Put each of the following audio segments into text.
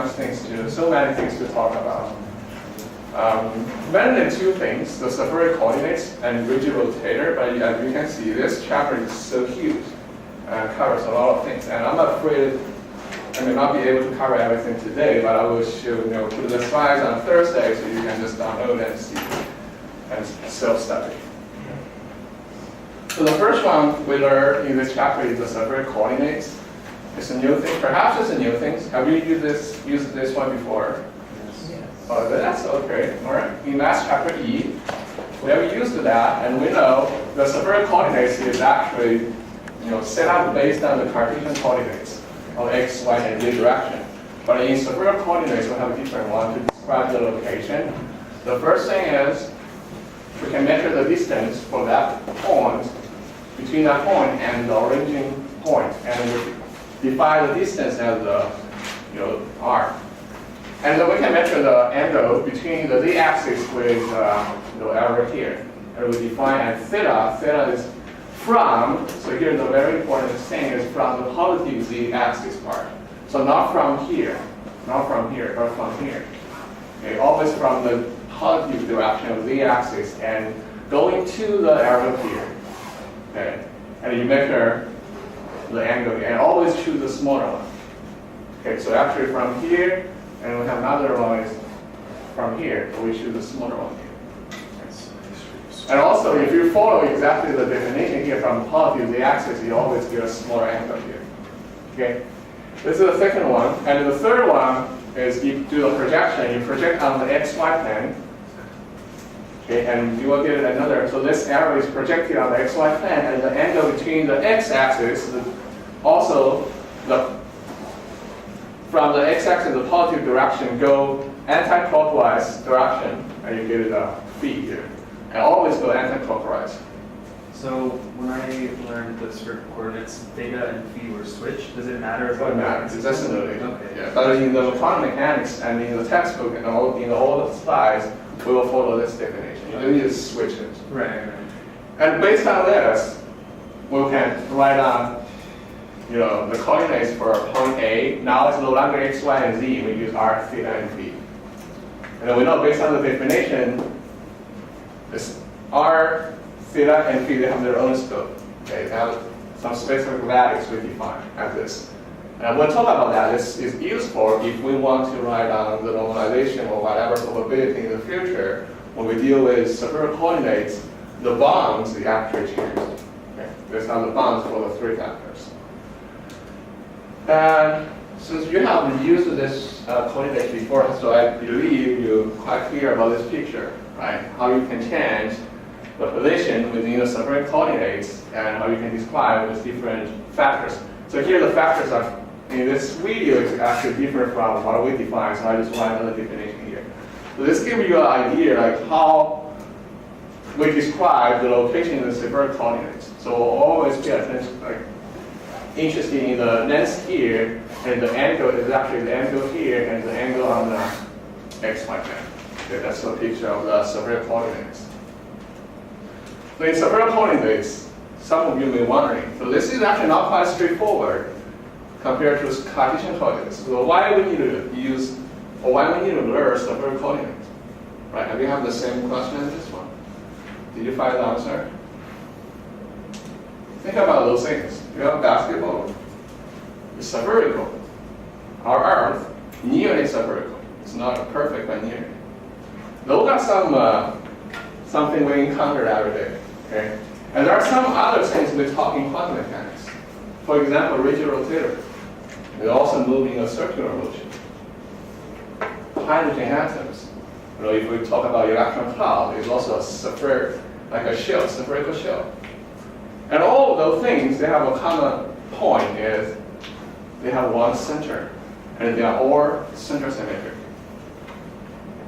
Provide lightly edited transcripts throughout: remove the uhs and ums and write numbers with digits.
so many things to talk about. Mainly two things: the spherical coordinates and rigid rotator. But as you can see, this chapter is so huge and covers a lot of things. And I'm afraid I may not be able to cover everything today, but I will show put the slides on Thursday, so you can just download and see and self-study. So the first one we learned in this chapter is the spherical coordinates. It's a new thing. Perhaps it's a new thing. Have you used this one before? Yes. Oh, that's okay. All right. In last chapter E, we have used that, and we know the spherical coordinates is actually set up based on the Cartesian coordinates of x, y, and z direction. But in spherical coordinates, we have a different one to describe the location. The first thing is we can measure the distance for that point between that point and the origin point, and we define the distance as the r. And then we can measure the angle between the z-axis with arrow here, and we define as theta. Theta is from. So here the very important thing is from the positive z-axis part. So not from here, but from here. Okay, always from the positive direction of the axis and going to the arrow here. Okay, and you measure the angle here, and always choose the smaller one. Okay, so actually from here, and we have another one is from here, so we choose the smaller one here. And also, if you follow exactly the definition here from positive z-axis, you always get a smaller angle here. Okay, this is the second one, and the third one is you do a projection. You project on the xy plane. Okay, and you will get another. So this arrow is projected on the xy plane, and the angle between the x-axis, also from the x-axis, the positive direction, go anti-clockwise direction, and you get a phi here, and always go anti-clockwise. So when I learned the spherical coordinates, theta and phi were switched. Does it matter? It doesn't matter. It's just a notation. Okay. Yeah. But in the quantum mechanics and in the textbook and in all the slides, we will follow this definition. You don't need to switch it. Right. And based on this, we can write down, the coordinates for point A. Now it's no longer x, y, and z. We use r, theta, and phi. And then we know based on the definition, this r, theta, and phi, they have their own scope. Okay, they have some specific values we define as this. And we'll talk about that. This is useful if we want to write down the normalization or whatever probability in the future. When we deal with spherical coordinates, the bounds we actually change. Okay, these are the bounds for the three factors. And since you have used this coordinate before, so I believe you're quite clear about this picture, right? How you can change the position within the spherical coordinates and how you can describe with different factors. So here the factors are, in this video, is actually different from what we define, so I just write another definition here. So this gives you an idea like how we describe the location of the spherical coordinates. So always pay attention, like interested in the length here, and the angle is actually the angle here and the angle on the xy plane. Okay, that's the picture of the spherical coordinates. So in spherical coordinates, some of you may be wondering, so this is actually not quite straightforward compared to Cartesian coordinates. So why we need to use, or why we need to learn spherical coordinates? Right? Have you have the same question as this one? Did you find the answer? Think about those things. You have basketball. It's spherical. Our Earth, nearly spherical. It's not perfect, but nearly. Those are something we encounter every day. Okay? And there are some other things we talk in quantum mechanics. For example, rigid rotator. They also move in a circular motion. Hydrogen atoms. If we talk about electron cloud, it's also a spherical, like a shell, spherical shell. And all of those things, they have a common point is they have one center, and they are all center symmetric.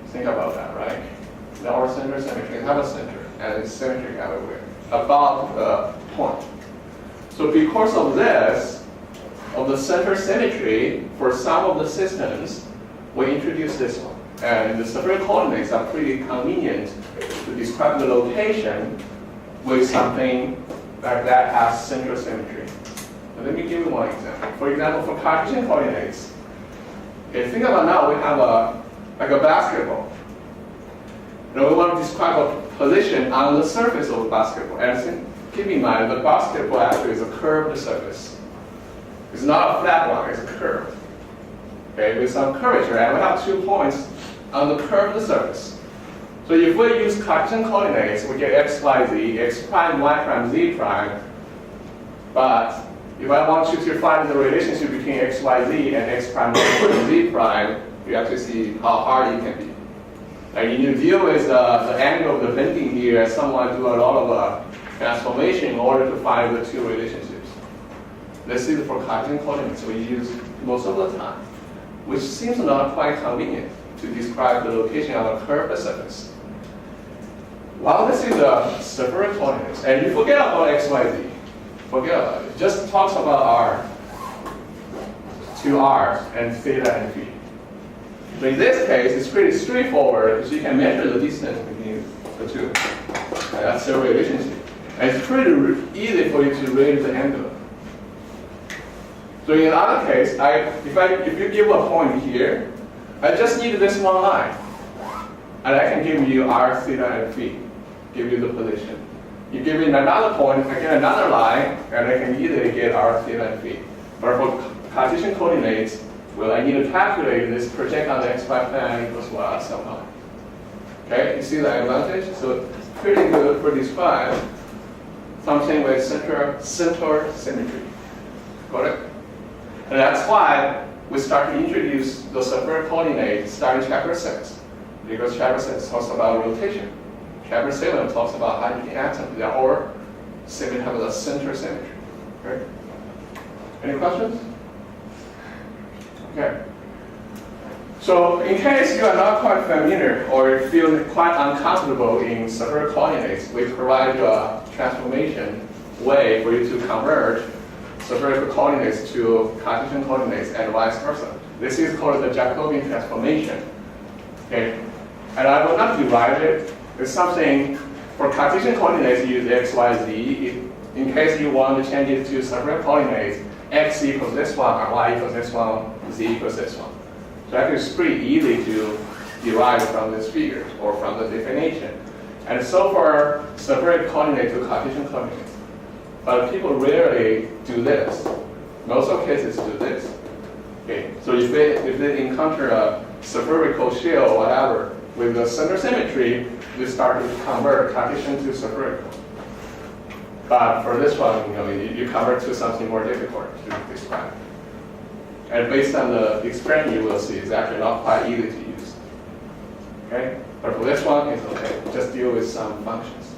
Think about that, right? They are all center symmetric. They have a center, and it's symmetric everywhere, above the point. So because of this, of the center symmetry, for some of the systems, we introduce this one. And the spherical coordinates are pretty convenient to describe the location with something like that has center symmetry. Let me give you one example. For example, for Cartesian coordinates, Okay, think about now we have like a basketball. Now we want to describe a position on the surface of a basketball. And keep in mind, the basketball actually is a curved surface. It's not a flat one, it's a curve. Okay, with some curvature, and we have 2 points on the curved surface. So if we use Cartesian coordinates, we get x, y, z, x prime, y prime, z prime. But if I want you to find the relationship between x, y, z and x prime, y prime, z prime, you have to see how hard it can be. And you deal with the angle of the bending here, someone do a lot of transformation in order to find the 2 relationships. This is for Cartesian coordinates we use most of the time, which seems not quite convenient to describe the location of a curved surface. While this is a spherical coordinates, and you forget about x, y, z. Forget about it. Just talks about r, 2 r's, and theta and phi. So in this case, it's pretty straightforward because you can measure the distance between the 2. And that's the relationship. And it's pretty easy for you to raise the angle. So in another case, if you give a point here, I just need this one line. And I can give you r, theta, and phi, give you the position. You give me another point, I get another line, and I can easily get r, theta, and phi. But for Cartesian coordinates, well, I need to calculate this project on the xy plane equals y somehow. Okay, you see the advantage? So it's pretty good for describe something with center symmetry. Got it? And that's why we start to introduce the spherical coordinates starting chapter 6. Because chapter 6 talks about rotation. Chapter 7 talks about hydrogen atoms. They all have the center symmetry. Okay? Any questions? Okay. So in case you are not quite familiar or feel quite uncomfortable in spherical coordinates, we provide a transformation way for you to convert spherical coordinates to Cartesian coordinates and vice versa. This is called the Jacobian transformation. Okay. And I will not derive it. It's something for Cartesian coordinates you use x, y, z. In case you want to change it to spherical coordinates, x equals this one, or y equals this one, z equals this one. So actually it's pretty easy to derive from this figure or from the definition. And so for spherical coordinate to Cartesian coordinates. But people rarely do this. Most of cases do this. Okay. So if they encounter a spherical shell or whatever with the center symmetry, they start to convert Cartesian to spherical. But for this one, you convert to something more difficult to describe. And based on the experiment you will see, it's actually not quite easy to use. Okay? But for this one, it's okay. Just deal with some functions.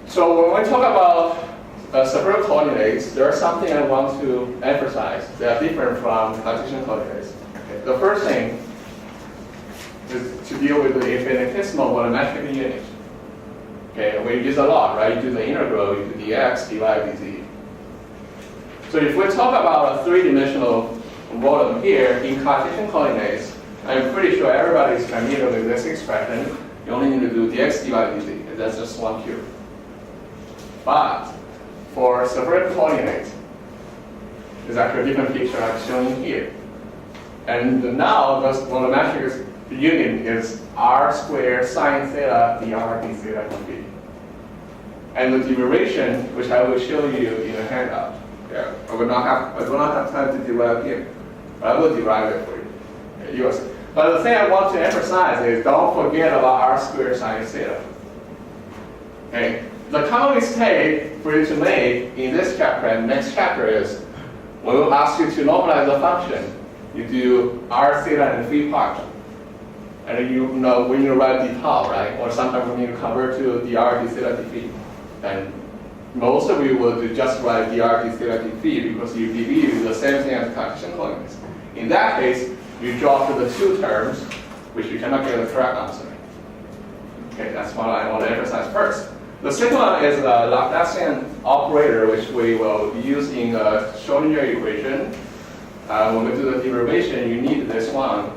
So when we talk about spherical coordinates, there is something I want to emphasize that are different from Cartesian coordinates. Okay. The first thing is to deal with the infinitesimal volumetric unit. Okay, we use a lot, right? You do the integral, you do dx, dy, dz. So if we talk about a 3-dimensional volume here in Cartesian coordinates, I'm pretty sure everybody is familiar with this expression. You only need to do dx, dy, dz, and that's just one cube. But for spherical coordinates, there's actually a different picture I'm showing here. And now the volumetric unit is r squared sine theta dr d theta dv. And the derivation, which I will show you in a handout. Yeah, I will not have time to derive here, but I will derive it for you. Okay, but the thing I want to emphasize is don't forget about r squared sine theta. Okay, the common mistake for you to make in this chapter and next chapter is when we ask you to normalize the function, you do r theta and phi part. And you know when you write d tau, right? Or sometimes when you convert to dr d theta d phi. And most of you will just write dr d theta d phi because you believe the same thing as Cartesian coordinates. In that case, you drop to the 2 terms, which you cannot get the correct answer. Okay, that's what I want to emphasize first. The second one is the Laplacian operator, which we will use in the Schrodinger equation. When we do the derivation, you need this one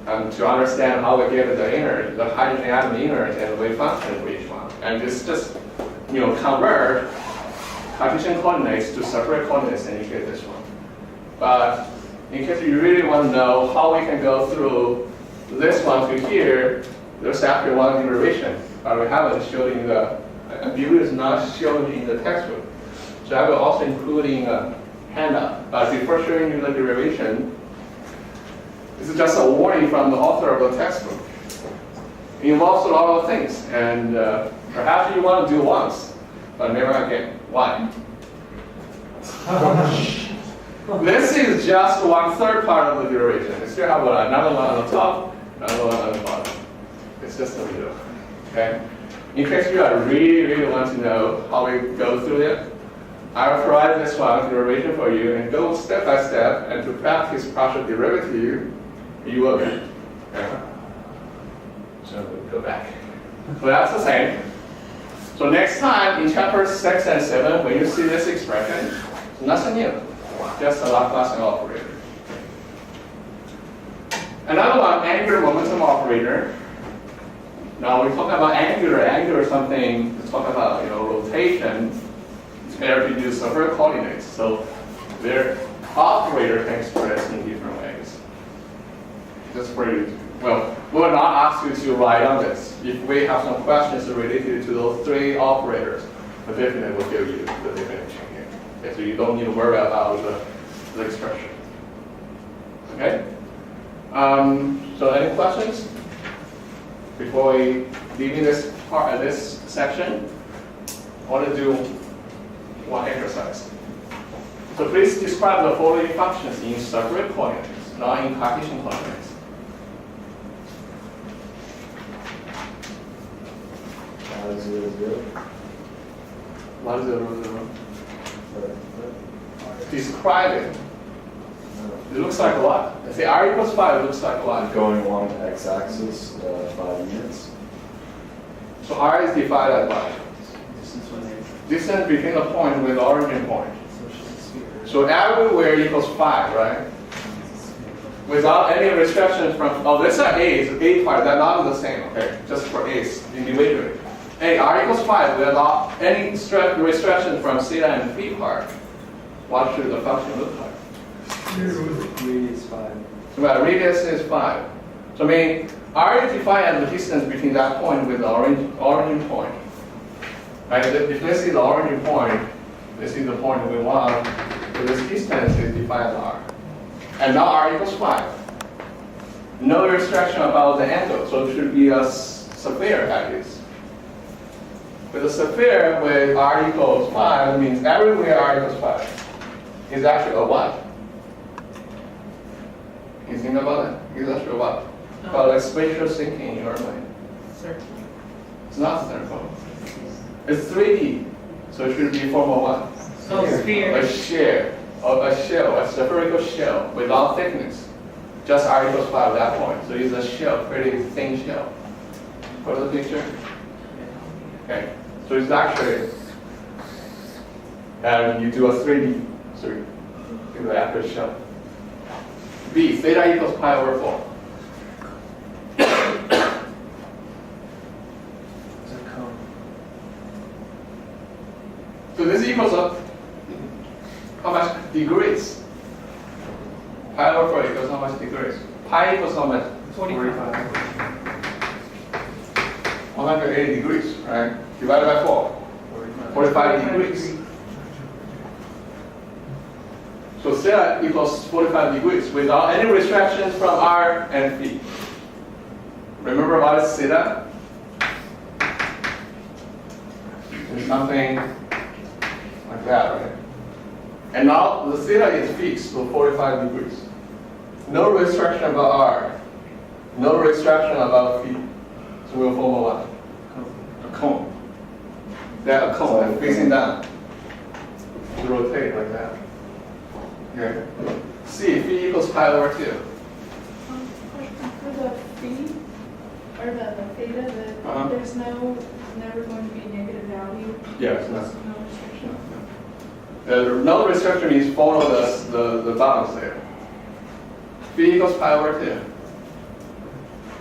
to understand how we get the hydrogen atom inert and wave function for each one. And this just convert Cartesian coordinates to spherical coordinates, and you get this one. But in case you really want to know how we can go through this one to here, there's actually one derivation, but we haven't shown in the, I believe it's not shown in the textbook. So I will also including a handout. But before showing you the derivation, this is just a warning from the author of the textbook. It involves a lot of things, and perhaps you want to do once, but never again. Why? This is just 1/3 part of the derivation. You still have another one on the top, another one on the bottom. It's just a middle. Okay? In case you really want to know how we go through it, I will provide this one derivation for you and go step by step, and to practice partial derivative, you will be. Okay? So we'll go back. So that's the same. So next time in chapter 6 and 7, when you see this expression, it's nothing new. Just a Laplacian operator. Another one, angular momentum operator. Now we're talking about angular something. We're talking about rotation. It's better to use spherical coordinates. So their operator can express in different ways. Just for you. Well, we will not ask you to write on this. If we have some questions related to those three operators, the definitely will give you the definition here. Okay, so you don't need to worry about the expression. Okay? So any questions? Before we leave this part, this section, I want to do one exercise. So please describe the following functions in spherical coordinates, not in Cartesian coordinates. What is 0, 0? Describe it. It looks like what? Say r equals 5, it looks like what? Going along the x-axis, 5 units. So r is divided by distance between the point with the origin point. So everywhere equals 5, right? Without any restrictions from, this is A, is A part, they're not the same, okay? Just for A's individually. A, r equals 5 without any restriction from theta and phi part. What should the function look like? Radius 5. Well, radius is 5. So I mean, r is defined as the distance between that point with the origin point. Right? If this is the origin point, this is the point we want, so this distance is defined as r. And now r equals 5. No restriction about the angle, so it should be a sphere at least. With a sphere with r equals 5, it means everywhere r equals 5 is actually a what? You think about it? It's actually what? Called like spatial thinking in your mind. Circle. It's not circle. It's 3D, so it should be form of what? Oh, sphere. A shell, a spherical shell without thickness. Just r equals 5 at that point. So it's a shell, pretty thin shell. For the picture? Okay. So it's actually, and you do a 3D, so you do the actual shell. B, theta equals pi over 4. So this equals how much degrees? Pi over 4 equals how much degrees? Pi equals how much? 45. 180 degrees, right? Divided by 4. 45 degrees. So theta equals 45 degrees without any restrictions from r and phi. Remember what is theta? It's something like that, right? And now the theta is fixed to 45 degrees. No restriction about r. No restriction about phi. So we'll form a what? A cone. That a cone and facing down. To rotate like that. Okay. C, phi equals pi over 2. Question for the phi, or the theta, there's never going to be a negative value. Yes. There's no restriction. No restriction means follow the bounds there. Phi equals pi over 2.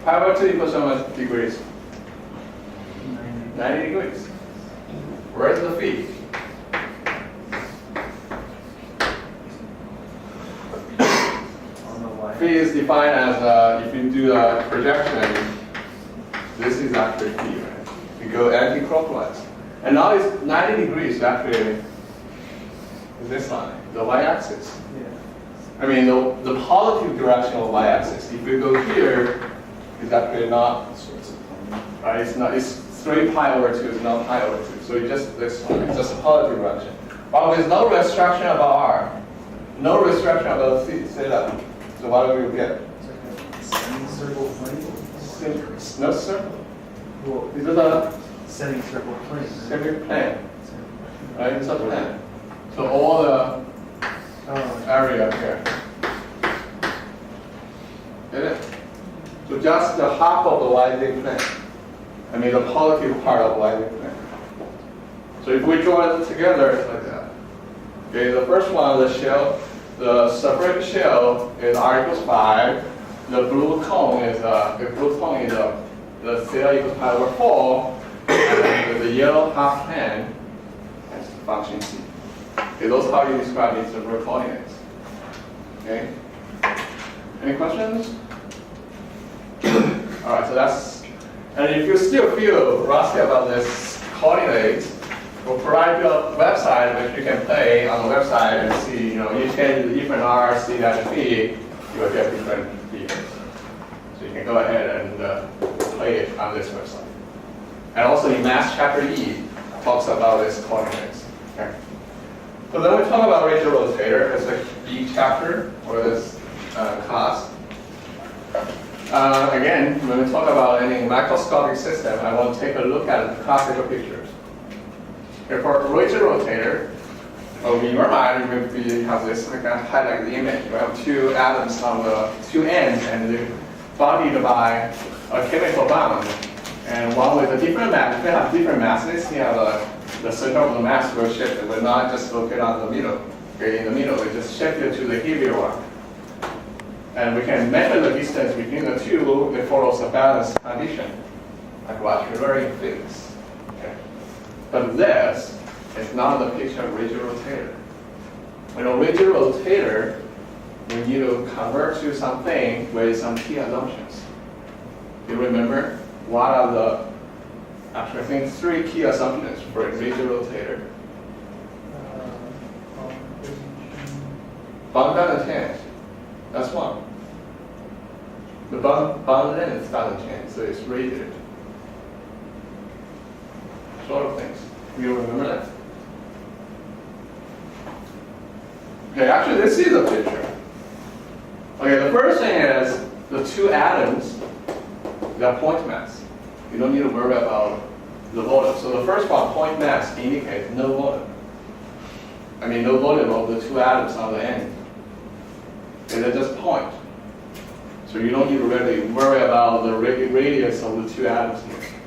Pi over 2 equals how much degrees? 90 degrees. Where's the phi? phi is defined as if you do a projection, this is actually phi, right? You go anti-clockwise. And now it's 90 degrees actually this line, the y-axis. Yeah. I mean, the positive direction of y-axis. If you go here, it's actually not, right? It's not. It's 3 pi over 2. It's not pi over 2. So it's just this one. It's just a positive direction. But there's no restriction about r, no restriction about theta. So what do we get? It's like a semicircle plane. No circle. Well, This is a semicircle plane. semi-plane, right? It's a plane. So all the Oh, area here. Get it? So just the half of the YZ plane. I mean the positive part of YZ plane. So if we draw it together, it's like that. Okay, the first one, the shell, the spherical shell is r equals 5. The blue cone is the theta equals pi over 4. And then the yellow half plane is the function c. Okay, those are how you describe these spherical coordinates. Okay. Any questions? All right, so that's, and if you still feel rusty about this coordinates, we'll provide you a website which you can play on the website and see, you change the different r, c, and phi, you will get different figures. So you can go ahead and play it on this website. And also in Math Chapter E talks about this coordinates. Okay. So then we talk about radial rotator as a big chapter for this class. Again, when we talk about any microscopic system, I want to take a look at the classical pictures. Okay, for a radial rotator, in your mind, you have this, I can highlight the image. We have 2 atoms on the 2 ends, and they're bodied by a chemical bond. And one with a different mass. If we have different masses, you have the center of the mass will shift. It will not just locate on the middle. Okay, in the middle, it just shifted to the heavier one. And we can measure the distance between the two. It follows a balanced condition, like what you learned in physics. Okay. But this is not the picture of radial rotator. When a radial rotator, we need to convert to something with some key assumptions. Do you remember what are the, actually I think 3 key assumptions for a radial rotator? Bond doesn't change. That's one. The bond length doesn't change, so it's radiated. Sort of things. You remember that? Okay, actually this is a picture. Okay, the first thing is the 2 atoms, they're point mass. You don't need to worry about the volume. So the first one, point mass, indicates no volume. I mean, no volume of the 2 atoms on the end. Okay, they're just point. So you don't need to really worry about the radius of the 2 atoms here.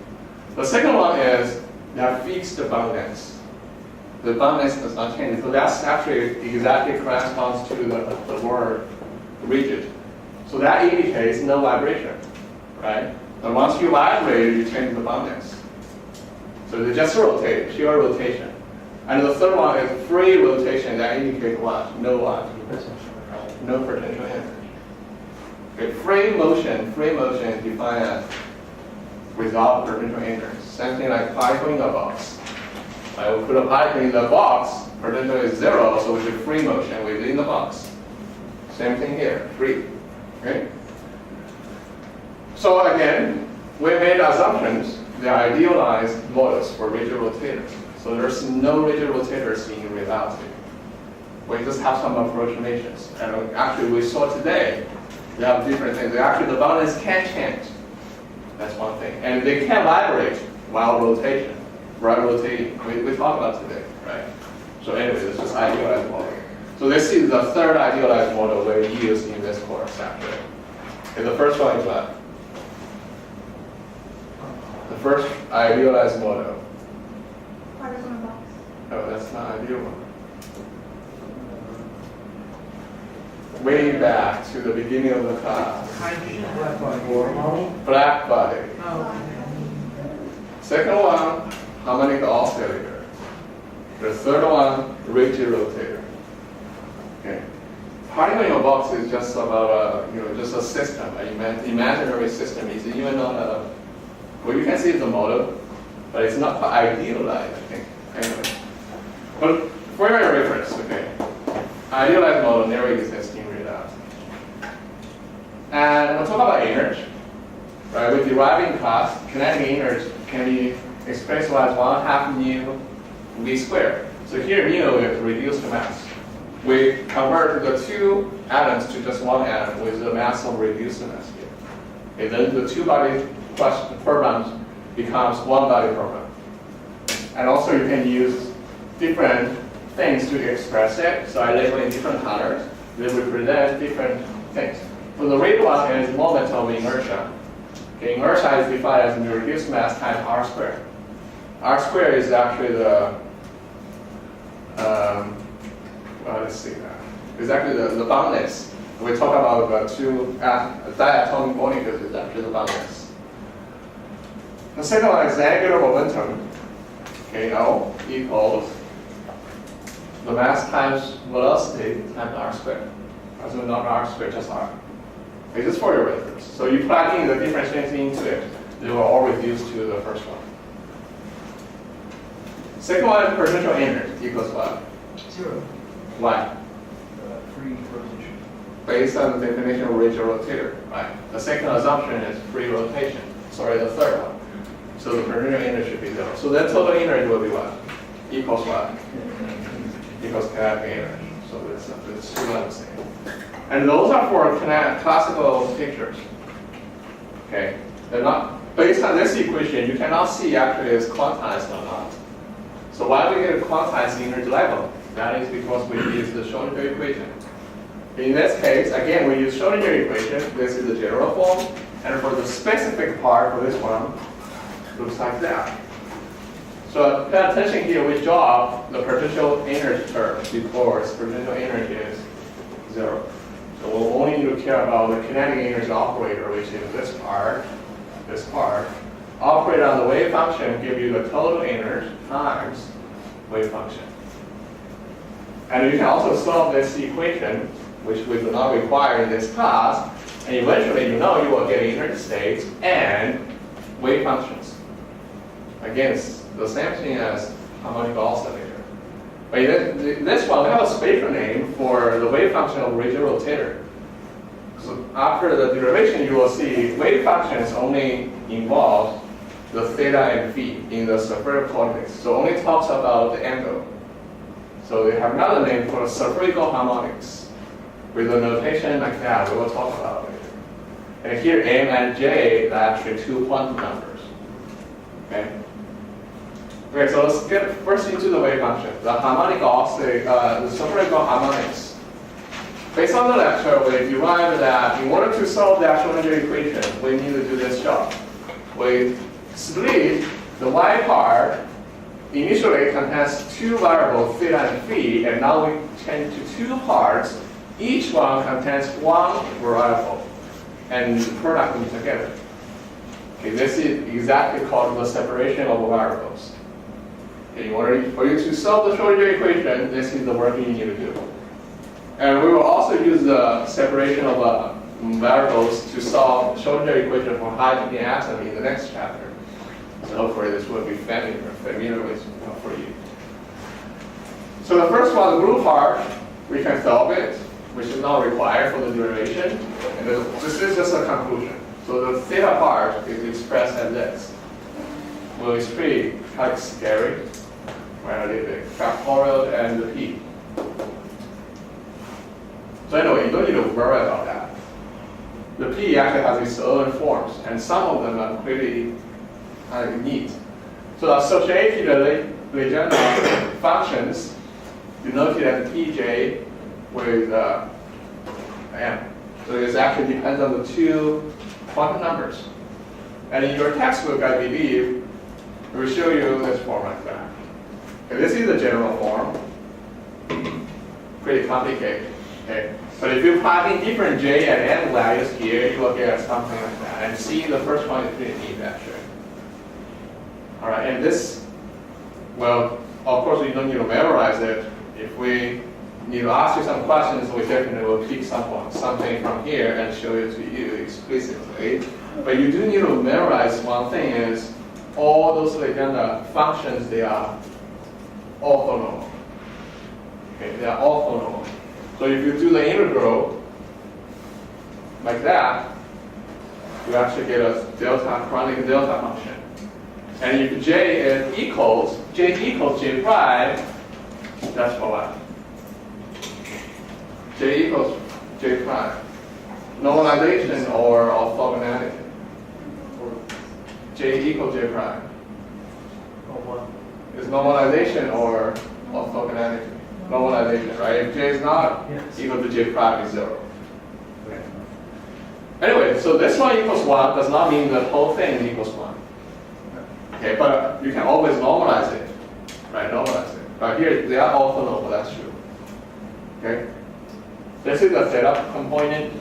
The second one is they have fixed bond lengths. The bond length does not change. So that's actually exactly corresponds to the word rigid. So that indicates no vibration, right? And once you vibrate, you change the bond length. So they just rotate, pure rotation. And the third one is free rotation. That indicates what? No what? No potential energy. Okay, free motion is defined as without potential energy. Same thing like particle in a box. I will put a particle in the box, potential is 0, so it's a free motion within the box. Same thing here, free. Okay? So again, we made assumptions. They are idealized models for radial rotators. So there's no radial rotators in reality. We just have some approximations. And actually we saw today, they have different things. Actually the boundaries can change. That's one thing. And they can vibrate while rotating. We talked about today, right? So anyway, this is idealized model. So this is the third idealized model we used in this course actually. Okay, the first one is what? The first idealized model. Particle in a box. Oh, that's not ideal one. Way back to the beginning of the class. Hydrogen black body. Black body. Oh. Second one, harmonic oscillator. The third one, radial rotator. Okay. particle in a box is just about just a system, an imaginary system. It's even not a, well, you can see the model, but it's not quite idealized, I think. Anyway, but for your reference, okay, idealized model never exists in reality. And we'll talk about energy. Right, with deriving class, kinetic energy can be expressed as 1/2 mu v squared. So here mu is reduced mass. We convert the two atoms to just one atom with the mass of reduced mass here. Okay, then the two body problem becomes one body problem. And also you can use different things to express it. So I label in different colors. They represent different things. So the red one is moment of inertia. Okay, inertia is defined as the reduced mass times r squared. R squared is actually the let's see that. It's actually the boundness. We talk about the two diatomic molecules is actually the boundness. The second one is angular momentum. Okay, O equals the mass times velocity times r squared. So not r squared, just r. Okay, just for your reference. So you plug in the differentiation into it, they will all reduce to the first one. Second one, potential energy equals what? 0. Why? Free rotation. Based on the definition of rigid rotator, right? The second assumption is free rotation. Sorry, the third one. So the potential energy should be 0. So then total energy will be what? Equals what? Equals kinetic energy. So it's two the same. And those are for classical pictures. Okay, they're not based on this equation. You cannot see actually it's quantized or not. So why we get a quantized energy level? That is because we use the Schrodinger equation. In this case, again, we use Schrodinger equation. This is the general form, and for the specific part for this one, looks like that. So pay attention here. We draw the potential energy term before potential energy is 0. So we'll only need to care about the kinetic energy operator, which is this part. Operate on the wave function, give you the total energy times wave function. And you can also solve this equation, which we do not require in this class, and eventually you will get energy states and wave functions. Again, it's the same thing as harmonic oscillator. But in this one, we have a spatial name for the wave function of rigid rotator. So after the derivation, you will see wave functions only involve the theta and phi in the spherical coordinates. So only talks about the angle. So they have another name for spherical harmonics with a notation like that. We will talk about it later. And here, m and j are actually two quantum numbers. Okay. Okay, so let's get first into the wave function. The harmonic oscillator, the spherical harmonics. Based on the lecture, we derived that in order to solve the Schrodinger equation, we need to do this job. We split the y part. Initially, it contains two variables, theta and phi, and now we change to two parts. Each one contains one variable, and the product comes together. Okay, this is exactly called the separation of variables. Okay, in order for you to solve the Schrodinger equation, this is the work you need to do. And we will also use the separation of variables to solve the Schrodinger equation for hydrogen atom in the next chapter. So hopefully this will be familiar with for you. So the first one, the blue part, we can solve it, which is not required for the derivation. And this is just a conclusion. So the theta part is expressed as this. Well, it's pretty kind of scary. Right, the factorial and the p. So anyway, you don't need to worry about that. The p actually has its own forms, and some of them are pretty neat. So associated Legendre functions denoted as pj with m. So it actually depends on the two quantum numbers. And in your textbook, I believe, it will show you this form like that. Okay, this is the general form. Pretty complicated. Okay. But if you plug in different j and n values here, you will get something like that. And see, the first one is pretty neat actually. All right, and this, well, of course, you don't need to memorize it. If we need to ask you some questions, we definitely will pick something from here and show it to you explicitly. But you do need to memorize one thing is all those Legenda functions, they are orthonormal. Okay, they are orthonormal. So if you do the integral like that, you actually get a chronic delta function. And if j equals j prime, that's for what? J equals j prime. Normalization or orthogonality? J equals j prime. Is normalization or orthogonality? Normalization, right? If j is not equal to j prime, is 0. Okay. Anyway, so this one equals 1 does not mean the whole thing equals 1. Okay, but you can always normalize it, right? Normalize it. But here they are orthonormal, that's true. Okay. This is the setup component,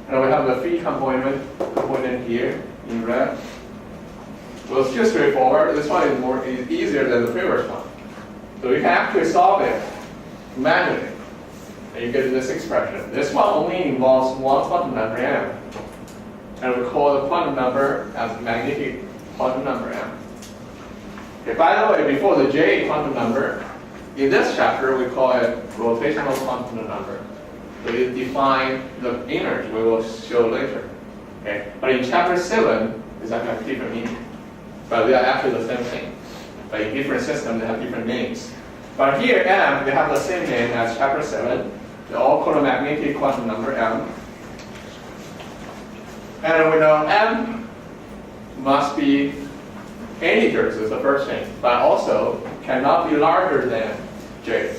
and we have the phi component here in red. So it's still straightforward. This one is easier than the previous one. So you can actually solve it manually, and you get this expression. This one only involves one quantum number m, and we call the quantum number as magnetic quantum number m. Okay, by the way, before the J quantum number, in this chapter we call it rotational quantum number. So it defines the energy we will show later. Okay, but in chapter 7, it's actually different meaning. But they are actually the same thing. But in different systems, they have different names. But here, M, they have the same name as chapter 7. They all call a magnetic quantum number M. And we know M must be integers is the first thing, but also cannot be larger than J.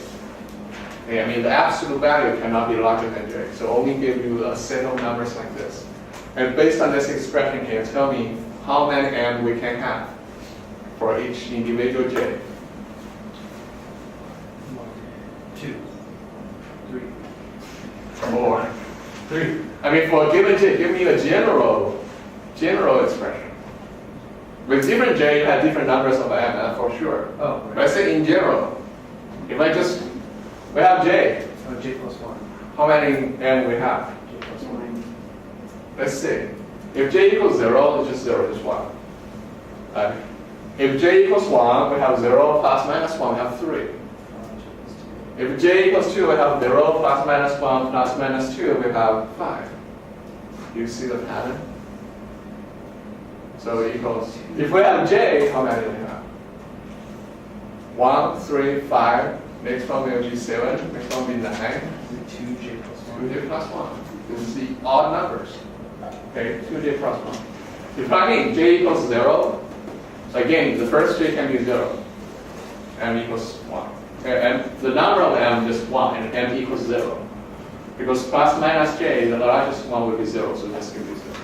Okay, I mean, the absolute value cannot be larger than J. So only give you a set of numbers like this. And based on this expression, can you tell me how many M we can have for each individual J? 1, 2, 3, 4, 3. I mean, for a given J, give me a general expression. With different J, you have different numbers of M, for sure. Oh, But I right. say in general, if we have J, Oh, j plus 1. how many M we have? J plus 1. Let's see. If J equals 0, it's just 0, just 1. Right? If J equals 1, we have 0 plus minus 1, we have 3. If J equals 2, we have 0 plus minus 1 plus minus 2, we have 5. You see the pattern? So it equals, if we have J, how many do we have? 1, 3, 5, next one will be 7, next one will be 9, 2j plus 1. 2J plus 1. This is the odd numbers. Okay, 2J plus 1. If I mean J equals 0, again, the first J can be 0. M equals 1. Okay, and the number of M is 1, and M equals 0. Because plus minus J, the largest one will be 0, so this will be 0.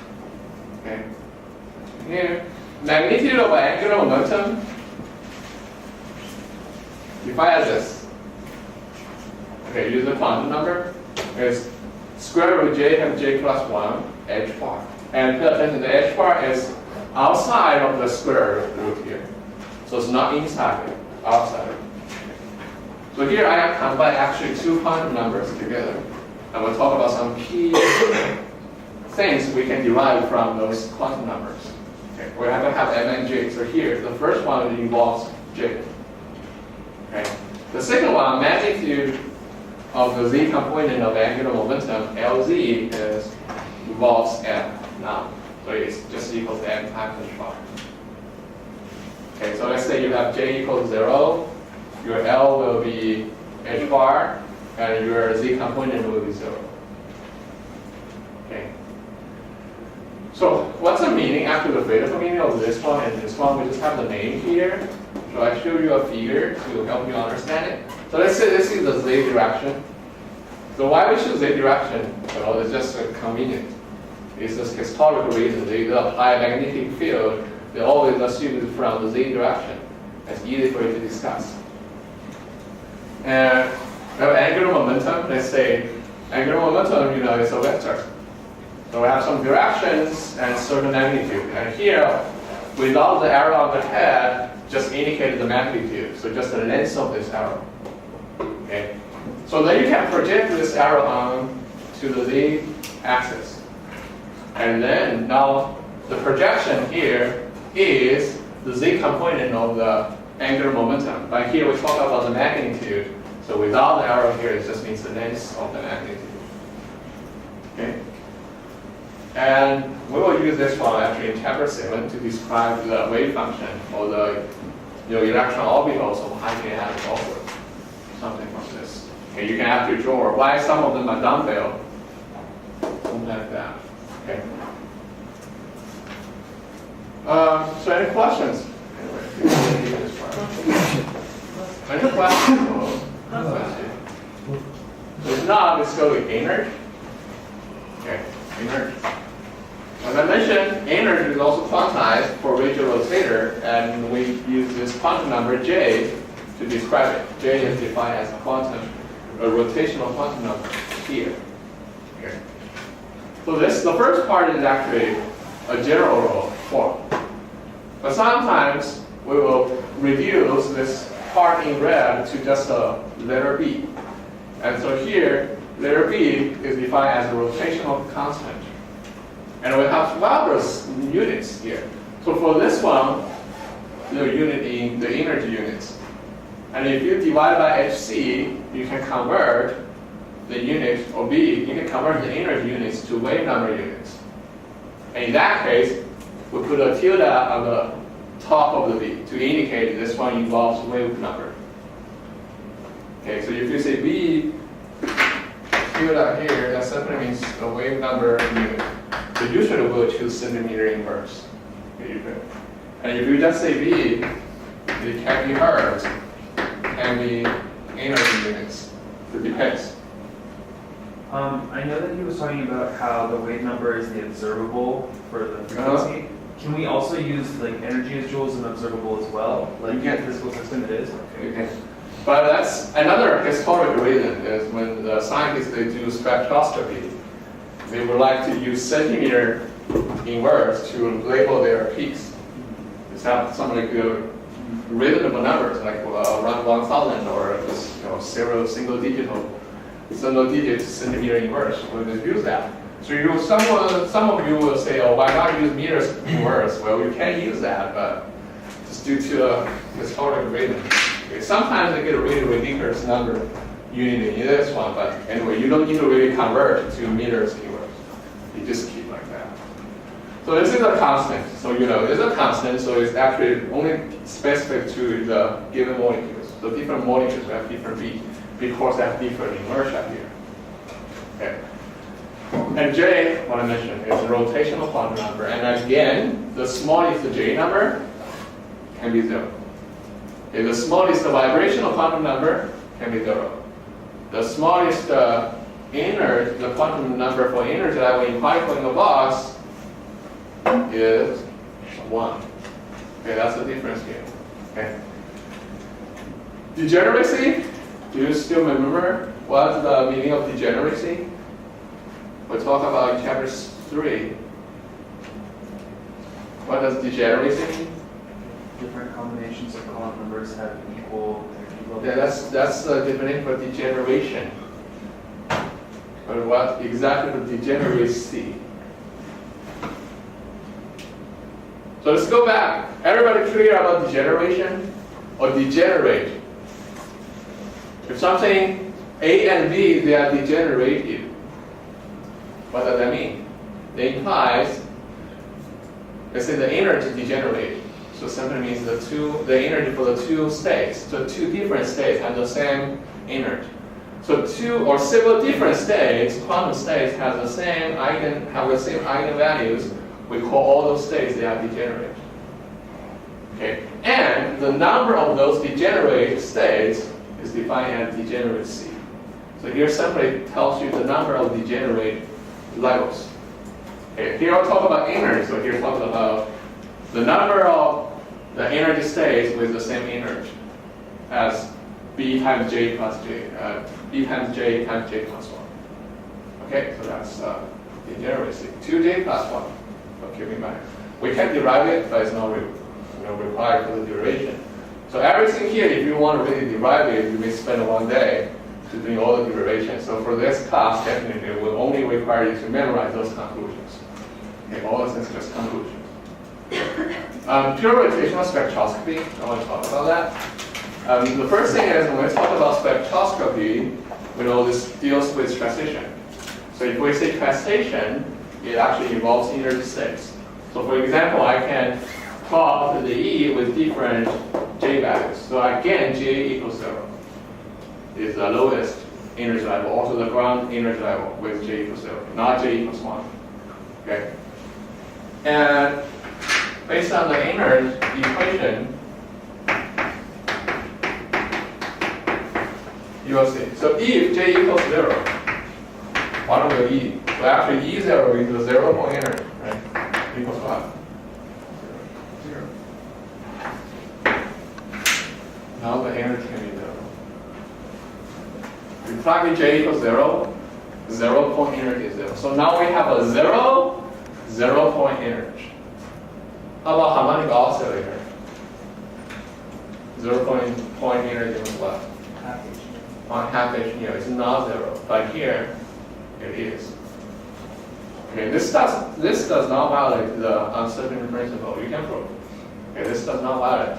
Okay. Here, magnitude of angular momentum, define as this. Okay, use the quantum number. Is square root J have J plus 1, H bar. And pay attention, the H bar is outside of the square root here. So it's not inside it, outside. So here I have combined actually two quantum numbers together. And we'll talk about some key things we can derive from those quantum numbers. Okay, we have to have M and J. So here, the first one involves J. Okay. The second one, magnitude of the Z component of angular momentum, LZ, involves M now. So it's just equals to M times H bar. Okay, so let's say you have J equals 0, your L will be H bar, and your Z component will be 0. Okay. So what's the meaning, actually the physical meaning of this one and this one? We just have the name here. So I show you a figure to help you understand it. So let's say this is the Z direction. So why we choose Z direction? Well, it's just convenient. It's just historical reason. They apply magnetic field. They always assume it's from the Z direction. It's easy for you to discuss. And we have angular momentum. Let's say angular momentum, is a vector. So we have some directions and certain magnitude. And here, without the arrow on the head, just indicated the magnitude. So just the length of this arrow. Okay. So then you can project this arrow on to the z axis. And then now the projection here is the z component of the angular momentum. But here we talk about the magnitude. So without the arrow here, it just means the length of the magnitude. Okay? And we will use this one actually in chapter 7 to describe the wave function or the electron orbitals of hydrogen atoms also. Something from this. Okay, you can actually draw why some of them are dumbbell. Something like that. Okay. So any questions? Anyway, any questions? If not, let's go with energy. Okay, energy. As I mentioned, energy is also quantized for radial rotator, and we use this quantum number J to describe it. J is defined as a rotational quantum number here. Okay. So the first part is actually a general form. But sometimes we will reduce this part in red to just a letter B. And so here, letter B is defined as a rotational constant. And we have Weber's units here. So for this one, the unit in the energy units. And if you divide by HC, you can convert the unit, or B, you can convert the energy units to wave number units. And in that case, we put a tilde on the top of the B to indicate this one involves wave number. Okay, so if you say B tilde here, that simply means a wave number unit. So usually we'll choose centimeter inverse. And if you just say B, it can be hertz, can be energy units. It depends. I know that he was talking about how the wave number is the observable for the frequency. Can we also use like energy as joules and observable as well? Like in a physical system it is? Okay. But that's another historic reason is when the scientists they do spectroscopy, they would like to use centimeter inverse to label their peaks. It's not some like reasonable numbers like around 1,000 or just single digit centimeter inverse. We'll just use that. So some of you will say, oh, why not use meters inverse? Well, you can use that, but just due to a historic reason. Okay, sometimes they get a really ridiculous number unit in this one, but anyway, you don't need to really convert to meters inverse. You just keep like that. So this is a constant. So it's a constant, so it's actually only specific to the given molecules. So different molecules have different beat because they have different inertia here. Okay. And J, what I mentioned, is a rotational quantum number. And again, the smallest J number can be 0. Okay, the smallest vibrational quantum number can be 0. The smallest the quantum number for energy level in particle in the box is 1. Okay, that's the difference here. Okay. Degeneracy, do you still remember what's the meaning of degeneracy? We'll talk about in chapter 3. What does degeneracy mean? Different combinations of column numbers have equal energy levels. Yeah, that's the definition for degeneration. But what exactly the degeneracy? So let's go back. Everybody clear about degeneration or degenerate? If something A and B, they are degenerated. What does that mean? It implies, let's say the energy degenerate. So simply means the energy for the two states, the two different states have the same energy. So two or several different states, quantum states have the same eigenvalues. We call all those states they are degenerate. Okay, and the number of those degenerate states is defined as degeneracy. So here simply tells you the number of degenerate levels. Okay, here I'll talk about energy. So here talking about the number of the energy states with the same energy as B times J plus J, B times J plus 1. Okay, so that's degeneracy. 2J plus 1. So keep in mind. We can derive it, but it's not required for the derivation. So everything here, if you want to really derive it, you may spend one day to doing all the derivations. So for this class, definitely it will only require you to memorize those conclusions. Okay, all this is just conclusions. Pure rotational spectroscopy, I want to talk about that. The first thing is when we talk about spectroscopy, we know this deals with transition. So if we say transition, it actually involves energy states. So for example, I can plot the E with different J values. So again, J equals 0 is the lowest energy level, also the ground energy level with J equals 0, not J equals 1. Okay? And based on the energy equation, you will see. So if J equals 0, what will E? So actually E0 is the 0 point energy, right? Equals what? 0. Now the energy can be 0. You plug in J equals 0, 0 point energy is 0. So now we have a 0 point energy. How about harmonic oscillator? 0 point energy is what? On half H here, it's not 0, but here it is. Okay, this does not violate the uncertainty principle. You can prove. Okay, this does not violate.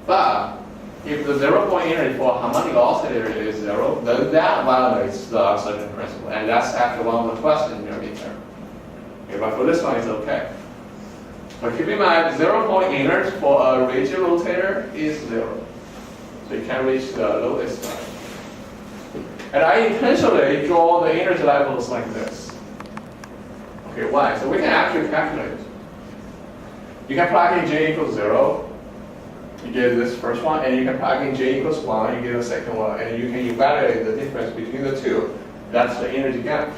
But if the 0 point energy for a harmonic oscillator is 0, then that violates the uncertainty principle, and that's actually one of the questions in your midterm. Okay, but for this one, it's okay. But keep in mind, 0 point energy for a radial rotator is 0, so you can reach the lowest value. And I intentionally draw the energy levels like this. Okay, why? So we can actually calculate. You can plug in J equals 0, you get this first one, and you can plug in J equals 1, you get the second one, and you can evaluate the difference between the two. That's the energy gap.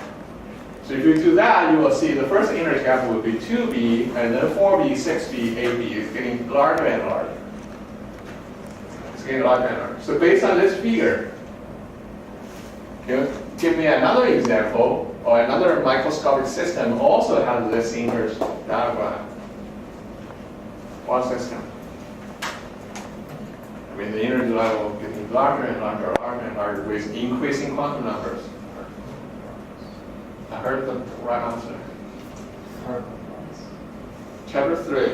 So if you do that, you will see the first energy gap will be 2B, and then 4B, 6B, 8B is getting larger and larger. It's getting larger and larger. So based on this figure, give me another example, or another microscopic system also has this inverse diagram. What system? I mean, the energy level getting larger and larger, larger and larger with increasing quantum numbers. I heard the right answer. Chapter 3.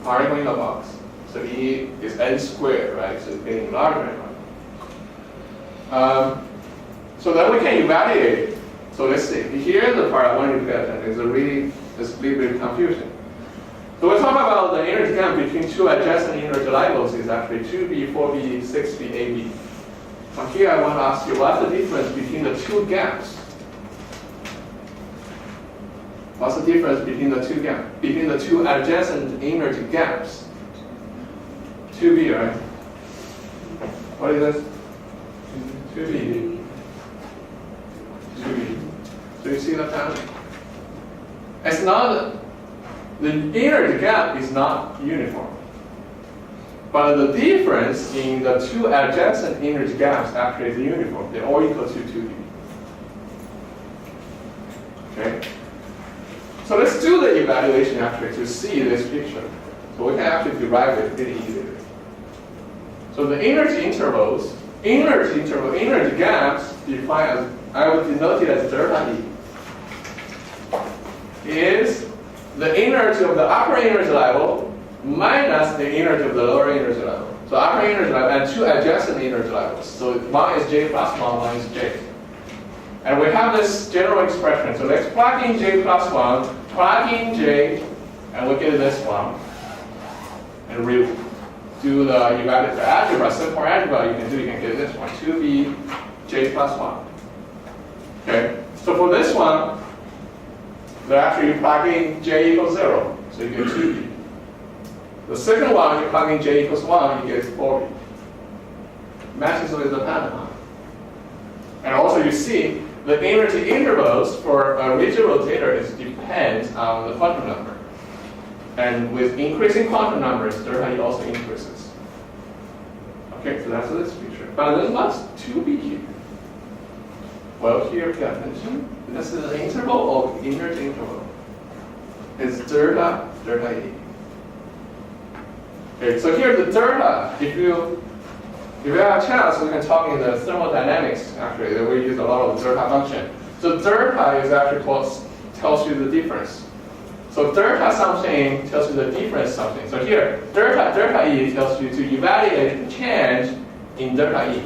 Particle in a box. So E is n squared, right? So it's getting larger and larger. So then we can evaluate. So let's see. Here's the part I want you to pay attention. It's a little bit confusion. So we talk about the energy gap between two adjacent energy levels is actually 2B, 4B, 6B, 8B. So here I want to ask you, what's the difference between the two gaps? What's the difference between the two gaps? Between the two adjacent energy gaps? 2B, right? What is this? 2B. 2B. So you see the pattern? It's not, the energy gap is not uniform. But the difference in the two adjacent energy gaps actually is uniform. They're all equal to 2B. Okay? So let's do the evaluation actually to see this picture. So we can actually derive it pretty easily. So the energy intervals, energy gaps defined as, I would denote it as delta E, is the energy of the upper energy level minus the energy of the lower energy level. So upper energy level and two adjacent energy levels. So one is J plus one is J. And we have this general expression. So let's plug in J plus 1, plug in J, and we get this one. And we do the evaluate the algebra, simple algebra you can get this one, 2B, J plus 1. Okay, so for this one, actually you plug in J equals 0, so you get 2B. The second one, you plug in J equals 1, you get 4B. Matches with the pattern. And also you see, the energy intervals for a radial rotator depends on the quantum number. And with increasing quantum numbers, delta E also increases. Okay, so that's this picture. But then what's 2B here? Well, here, pay attention. This is an interval of energy interval. It's delta E. Okay, so here the delta, if you If we have a chance, we can talk in the thermodynamics, actually, that we use a lot of delta function. So delta is actually tells you the difference. So delta something tells you the difference something. So here, delta E tells you to evaluate the change in delta E.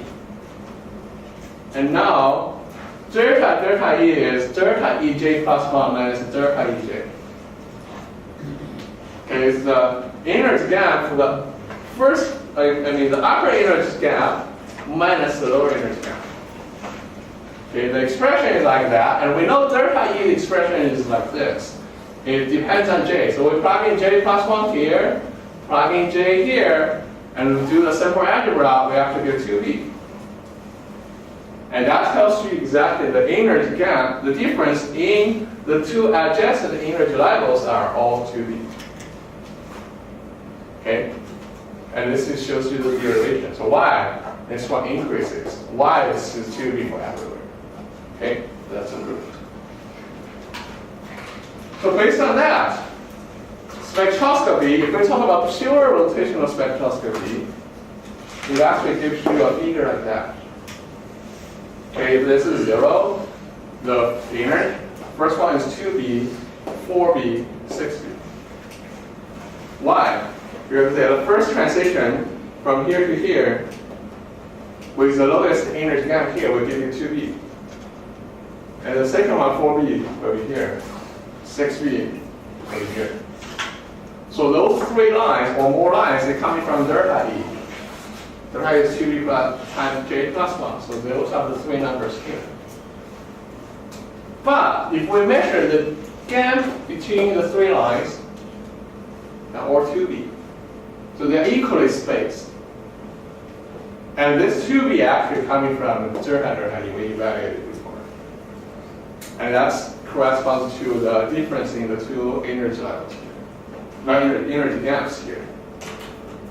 And now, delta E is delta EJ plus 1 minus delta EJ. Okay, it's the energy gap for the first, the upper energy gap minus the lower energy gap. Okay, the expression is like that, and we know delta E expression is like this. It depends on J. So we plug in J plus 1 here, plug in J here, and we do the simple algebra, we have to get 2B. And that tells you exactly the energy gap, the difference in the two adjacent energy levels are all 2B. Okay? And this just shows you the derivation. So Y, this one increases. Y, this is 2B for everywhere. Okay? That's improved. So based on that, spectroscopy, if we talk about pure rotational spectroscopy, it actually gives you a figure like that. Okay, if this is 0, the energy, first one is 2B, 4B, 6B. Why? Because the first transition from here to here, with the lowest energy gap here, will give you 2B. And the second one, 4B, will be here. 6B will be here. So those three lines, or more lines, they're coming from delta E. Delta is 2B plus times J plus 1. So those are the three numbers here. But if we measure the gap between the three lines, or 2B, so they're equally spaced. And this 2B actually coming from delta E we evaluated before. And that corresponds to the difference in the two energy levels here. Not energy gaps here.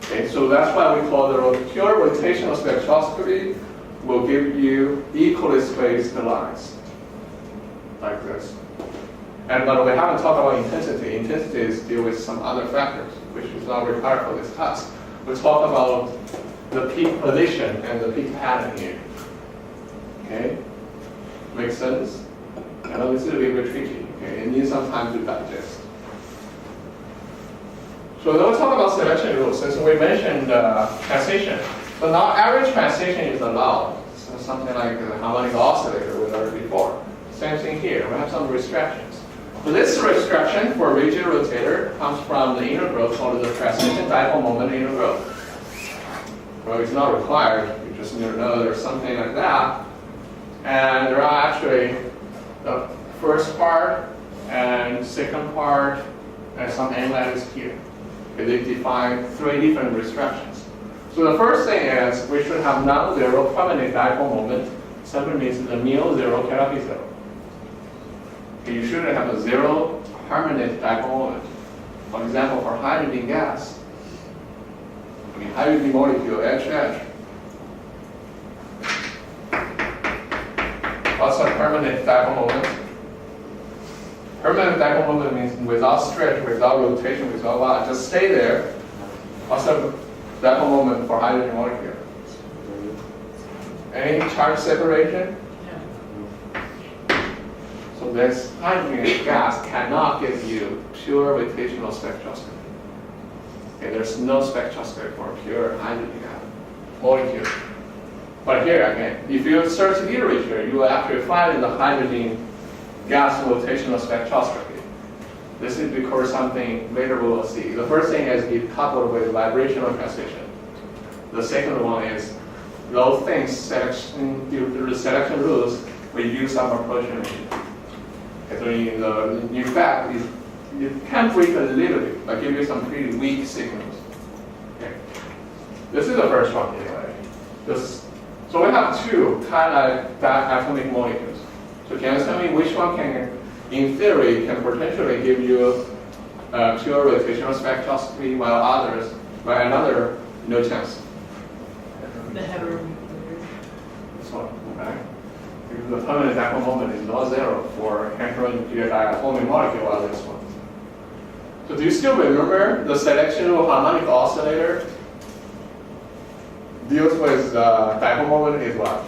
Okay, so that's why we call the pure rotational spectroscopy will give you equally spaced lines, like this. But we haven't talked about intensity. Intensity deals with some other factors, which is not required for this task. We talk about the peak position and the peak pattern here. Okay, makes sense? I know this is a little bit tricky. Okay, it needs some time to digest. So then we'll talk about selection rules, since we mentioned transition. So now average transition is allowed. So something like the harmonic oscillator we learned before. Same thing here, we have some restrictions. So this restriction for rigid rotator comes from the inner growth called the transition dipole moment inner growth. Well, it's not required, you just need to know there's something like that. And there are actually the first part and second part and some analytics here. They define three different restrictions. So the first thing is we should have non-zero permanent dipole moment. Simply means the mu 0 cannot be 0. Okay, you shouldn't have a zero permanent dipole moment. For example, for hydrogen gas, hydrogen molecule edge. What's a permanent dipole moment? Permanent dipole moment means without stretch, without rotation, without what, just stay there. What's a dipole moment for hydrogen molecule? Any charge separation? So this hydrogen gas cannot give you pure rotational spectroscopy. Okay, there's no spectroscopy for pure hydrogen molecule. But here again, if you search the literature, you will actually find the hydrogen gas rotational spectroscopy. This is because something later we will see. The first thing is it coupled with vibrational transition. The second one is those things, the selection rules, we use some approximation. Okay, so in fact, it can break a little bit, but give you some pretty weak signals. Okay. This is the first one anyway. So we have two kind of diatomic molecules. So can you tell me which one can, in theory, can potentially give you pure rotational spectroscopy while another, no chance? The heteronuclear. This one, okay? Because the permanent dipole moment is not zero for heteronuclear diatomic molecule while this one. So do you still remember the selection of harmonic oscillator? deals with dipole moment is what?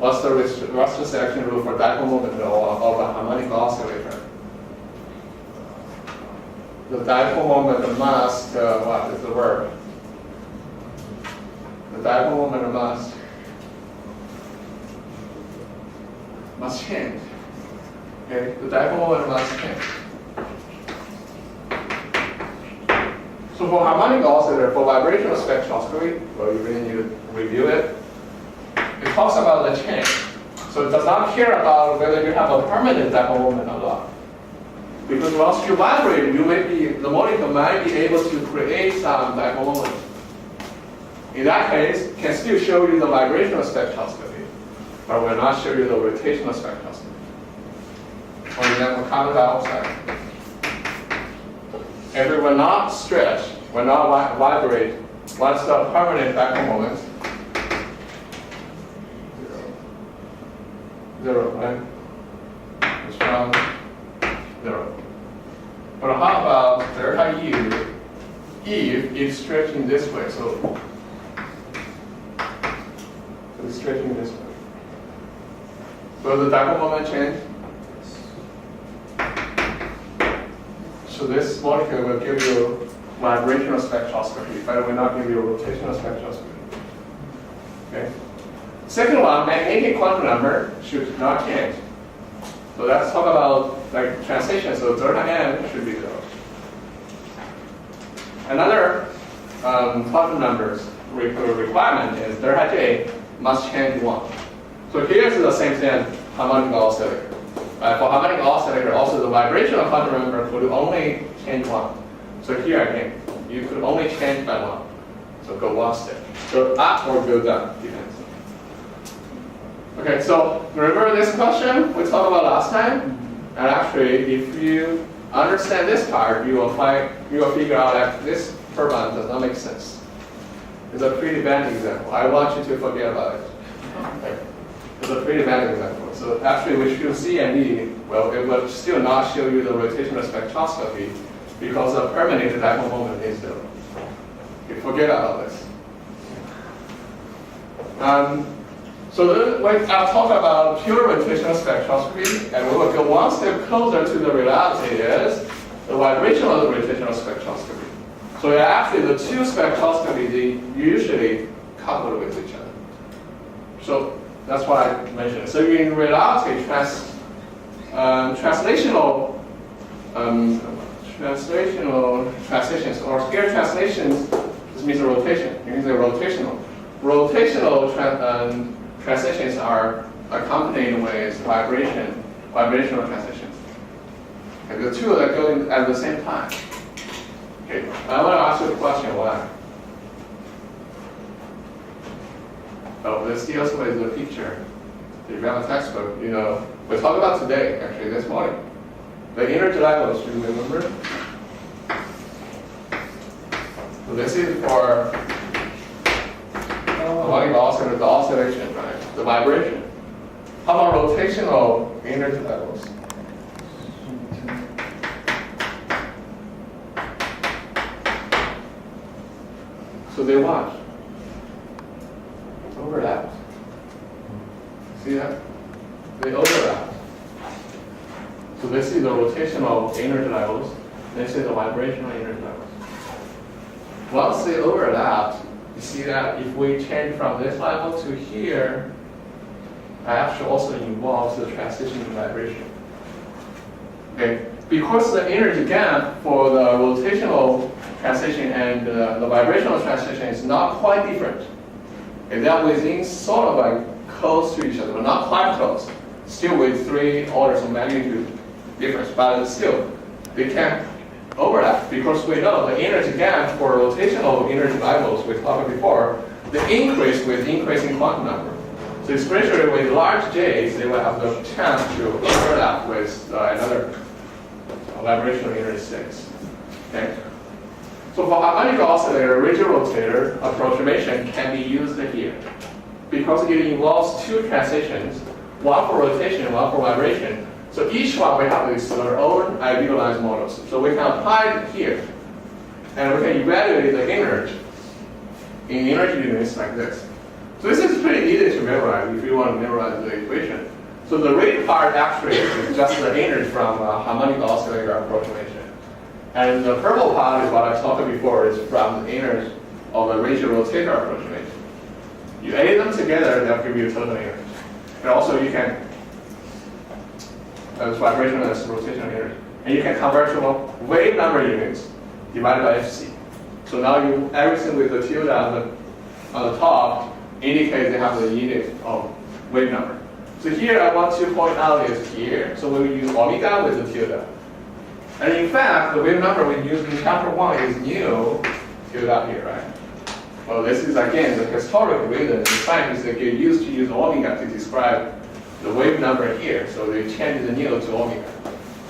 What's the selection rule for dipole moment of a harmonic oscillator? The dipole moment must, what is the verb? The dipole moment must change. Okay, the dipole moment must change. So for harmonic oscillator, for vibrational spectroscopy, well, you really need to review it. It talks about the change. So it does not care about whether you have a permanent dipole moment or not. Because once you vibrate, the molecule might be able to create some dipole moment. In that case, it can still show you the vibrational spectroscopy, but will not show you the rotational spectroscopy. For example, carbon dioxide. If it will not stretch, will not vibrate, what's the permanent dipole moment? Zero, right? It's from 0. But how about delta U if it's stretching this way? So it's stretching this way. Will the dipole moment change? So this molecule will give you vibrational spectroscopy, but it will not give you rotational spectroscopy. Okay. Second one, magnetic quantum number should not change. So let's talk about like transition. So delta n should be 0. Another quantum numbers requirement is delta j must change 1. So here's the same thing, harmonic oscillator. For harmonic oscillator, also the vibrational quantum number could only change 1. So here again, you could only change by 1. So go one step. Go up or go down, depends. Okay, so remember this question we talked about last time? And actually, if you understand this part, you will figure out that this turbine does not make sense. It's a pretty bad example. I want you to forget about it. Okay. It's a pretty bad example. So actually, we should C and D. Well, it will still not show you the rotational spectroscopy because the permanent dipole moment is 0. Okay, forget about this. So then I'll talk about pure rotational spectroscopy, and we will go one step closer to the reality is the vibrational rotational spectroscopy. So actually the two spectroscopy, they usually couple with each other. So that's why I mentioned it. So in reality, translational transitions or scale translations, this means a rotation. It means a rotational. Rotational transitions are accompanied with vibrational transitions. Okay, the two are going at the same time. Okay, I want to ask you a question, why? Oh, this deals with the picture. If you have a textbook, we talked about today, actually, this morning. The energy levels, do you remember? So this is for harmonic oscillator, the oscillation, right? The vibration. How about rotational energy levels? So they what? Overlap. See that? They overlap. So this is the rotational energy levels. This is the vibrational energy levels. Once they overlap, you see that if we change from this level to here, that actually also involves the transition in vibration. Okay, because the energy gap for the rotational transition and the vibrational transition is not quite different. Okay, they're within sort of like close to each other, but not quite close. Still with 3 orders of magnitude difference, but still they can overlap because we know the energy gap for rotational energy levels we talked about before, they increase with increasing quantum number. So especially with large J's, they will have the chance to overlap with another vibrational energy states. Okay. So for harmonic oscillator, rigid rotator approximation can be used here because it involves 2 transitions, one for rotation, one for vibration. So each one we have this their own idealized models. So we can apply it here, and we can evaluate the energy. in energy units like this. So this is pretty easy to memorize if you want to memorize the equation. So the rate part actually is just the energy from harmonic oscillator approximation. And the purple part is what I talked before, is from the energy of a radial rotator approximation. You add them together, they'll give you total energy. And also you can, that's vibrational and rotational energy. And you can convert to wave number units divided by FC. So now everything with the tilde on the top indicates they have the unit of wave number. So here I want to point out is here, so we will use omega with the tilde. And in fact, the wave number we use in chapter 1 is nu tilde here, right? Well, this is again the historical reason. The scientists get used to use omega to describe the wave number here, so they change the nu to omega.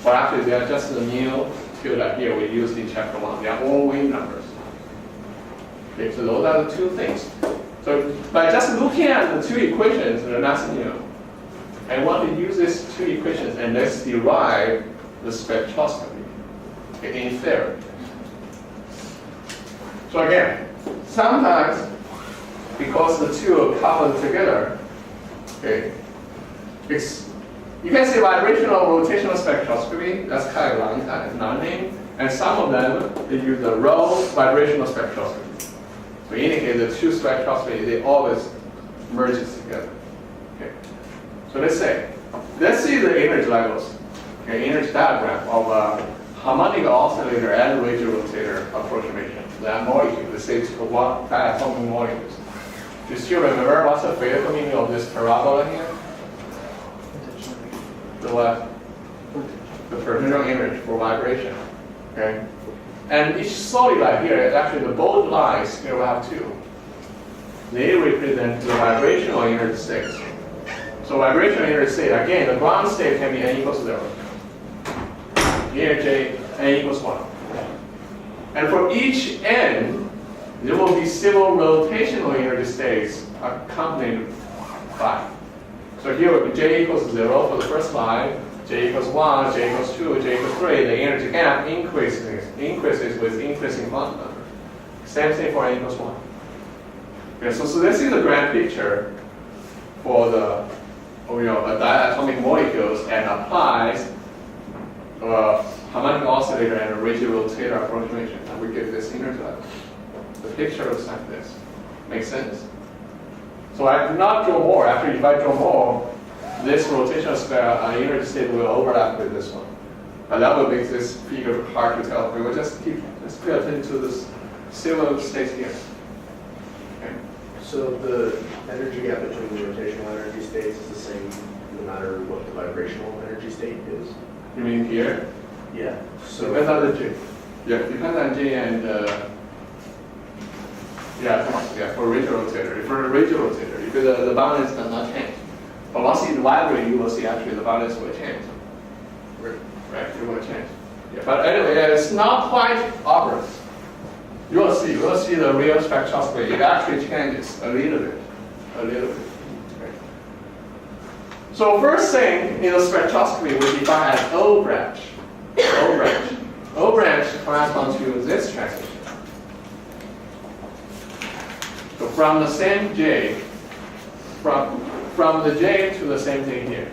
But actually, they are just the nu tilde here we used in chapter 1. They are all wave numbers. Okay, so those are the two things. So by just looking at the two equations, they're nothing new. I want to use these two equations and let's derive the spectroscopy in theory. So again, sometimes because the two are coupled together, okay, you can say vibrational rotational spectroscopy, that's kind of long time, non-name, and some of them they use the row vibrational spectroscopy. So indicate the two spectroscopy, they always merge together. Okay. So let's see the energy levels, okay, energy diagram of a harmonic oscillator and radial rotator approximation. That molecule, let's say it's one diatomic molecules. Do you still remember what's the physical meaning of this parabola here? The what? The potential energy for vibration. Okay? And each solid line here is actually the both lines here we have two. They represent the vibrational energy states. So vibrational energy state, again, the ground state can be n equals 0. Here J, n equals 1. And for each n, there will be several rotational energy states accompanied by. So here will be J equals 0 for the first line, J equals 1, J equals 2, J equals 3. The energy gap increases with increasing quantum number. Same thing for n equals 1. Okay, so this is the grand picture for the diatomic molecules and applies harmonic oscillator and a radial rotator approximation, and we get this energy level. The picture looks like this. Make sense? So I do not draw more. Actually, if I draw more, this rotational energy state will overlap with this one. But that will make this figure hard to tell. We will just pay attention to this similar states here. Okay. So the energy gap between the rotational energy states is the same no matter what the vibrational energy state is? You mean here? Yeah. So Depends on the J. Yeah, depends on J and for radial rotator. For a radial rotator, if the balance does not change. But once it vibrates, you will see actually the balance will change. Right, it will change. Yeah, but anyway, it's not quite obvious. You will see the real spectroscopy. It actually changes a little bit. Okay. So first thing in the spectroscopy we define as O branch. O branch corresponds to this transition. So from the same J, from the J to the same thing here.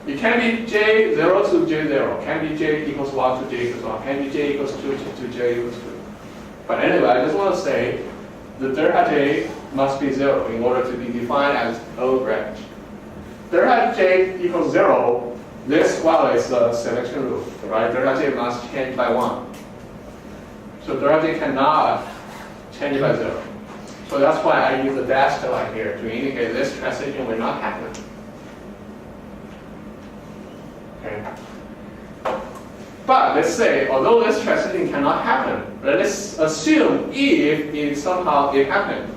It can be J0 to J0, can be J equals 1 to J equals 1, can be J equals 2 to J equals 2. But anyway, I just want to say the delta J must be 0 in order to be defined as O branch. Delta J equals 0, this is the selection rule, right? Delta J must change by 1. So delta J cannot change by 0. So that's why I use the dashed line here to indicate this transition will not happen. Okay. But let's say, although this transition cannot happen, let's assume if somehow it happened.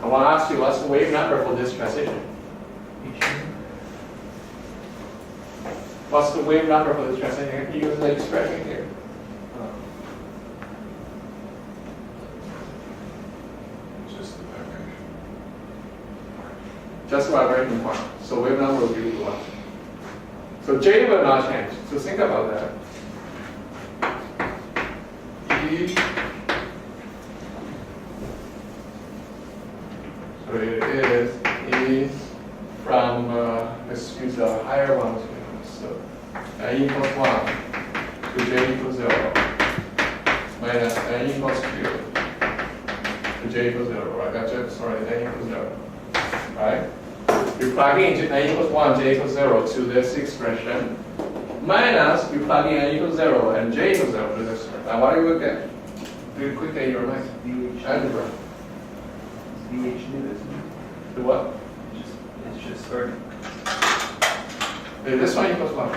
I want to ask you, what's the wave number for this transition? What's the wave number for this transition? You use the expression here. Just vibration point. So wave number will be 1. So J will not change. So think about that. E equation is E from, let's use a higher one. So n equals 1 to j equals 0 minus n equals 2 to j equals 0, right? That's it, sorry, n equals 0, right? You plug in n equals 1, j equals 0 to this expression, minus you plug in n equals 0 and j equals 0 to this expression. Now what do you get? Do it quickly in your mind. Algebra. VH new, isn't it? The what? It's just, or This one equals what?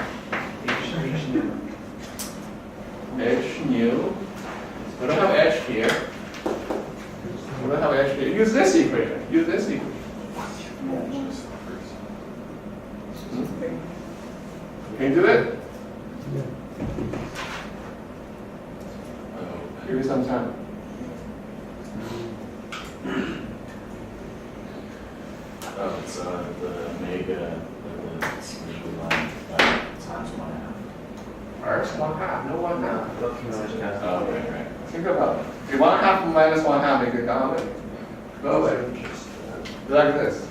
H new. H new. We don't have H here. We don't have H here. Use this equation. Use this equation. Can you do it? Give me some time. Oh, it's the omega of the spherical line times 1/2. First, 1/2. No 1/2. Oh, right. Think about it. If 1/2 minus 1/2 make it go away. Go away. Like this.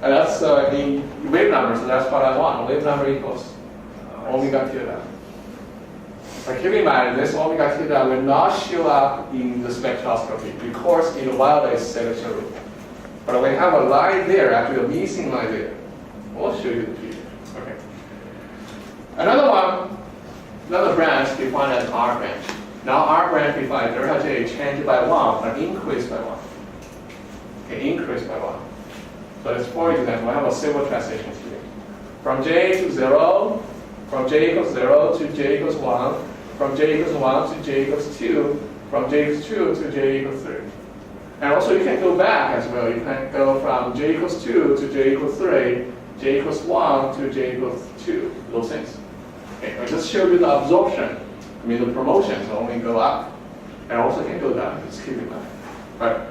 And that's in wave number, so that's what I want. Wave number equals omega theta. But keep in mind, this omega theta will not show up in the spectroscopy because in the wireless selection rule. But we have a line there, actually a missing line there. We'll show you the figure. Okay. Another branch defined as R branch. Now R branch defined delta J changed by 1, but increased by 1. Okay, increased by 1. So let's, for example, I have a several transitions here. From J to 0, from J equals 0 to J equals 1, from J equals 1 to J equals 2, from J equals 2 to J equals 3. And also you can go back as well. You can go from J equals 2 to J equals 3, J equals 1 to J equals 2, those things. Okay, I just showed you the absorption. I mean the promotions only go up, and also can go down, just keep in mind. But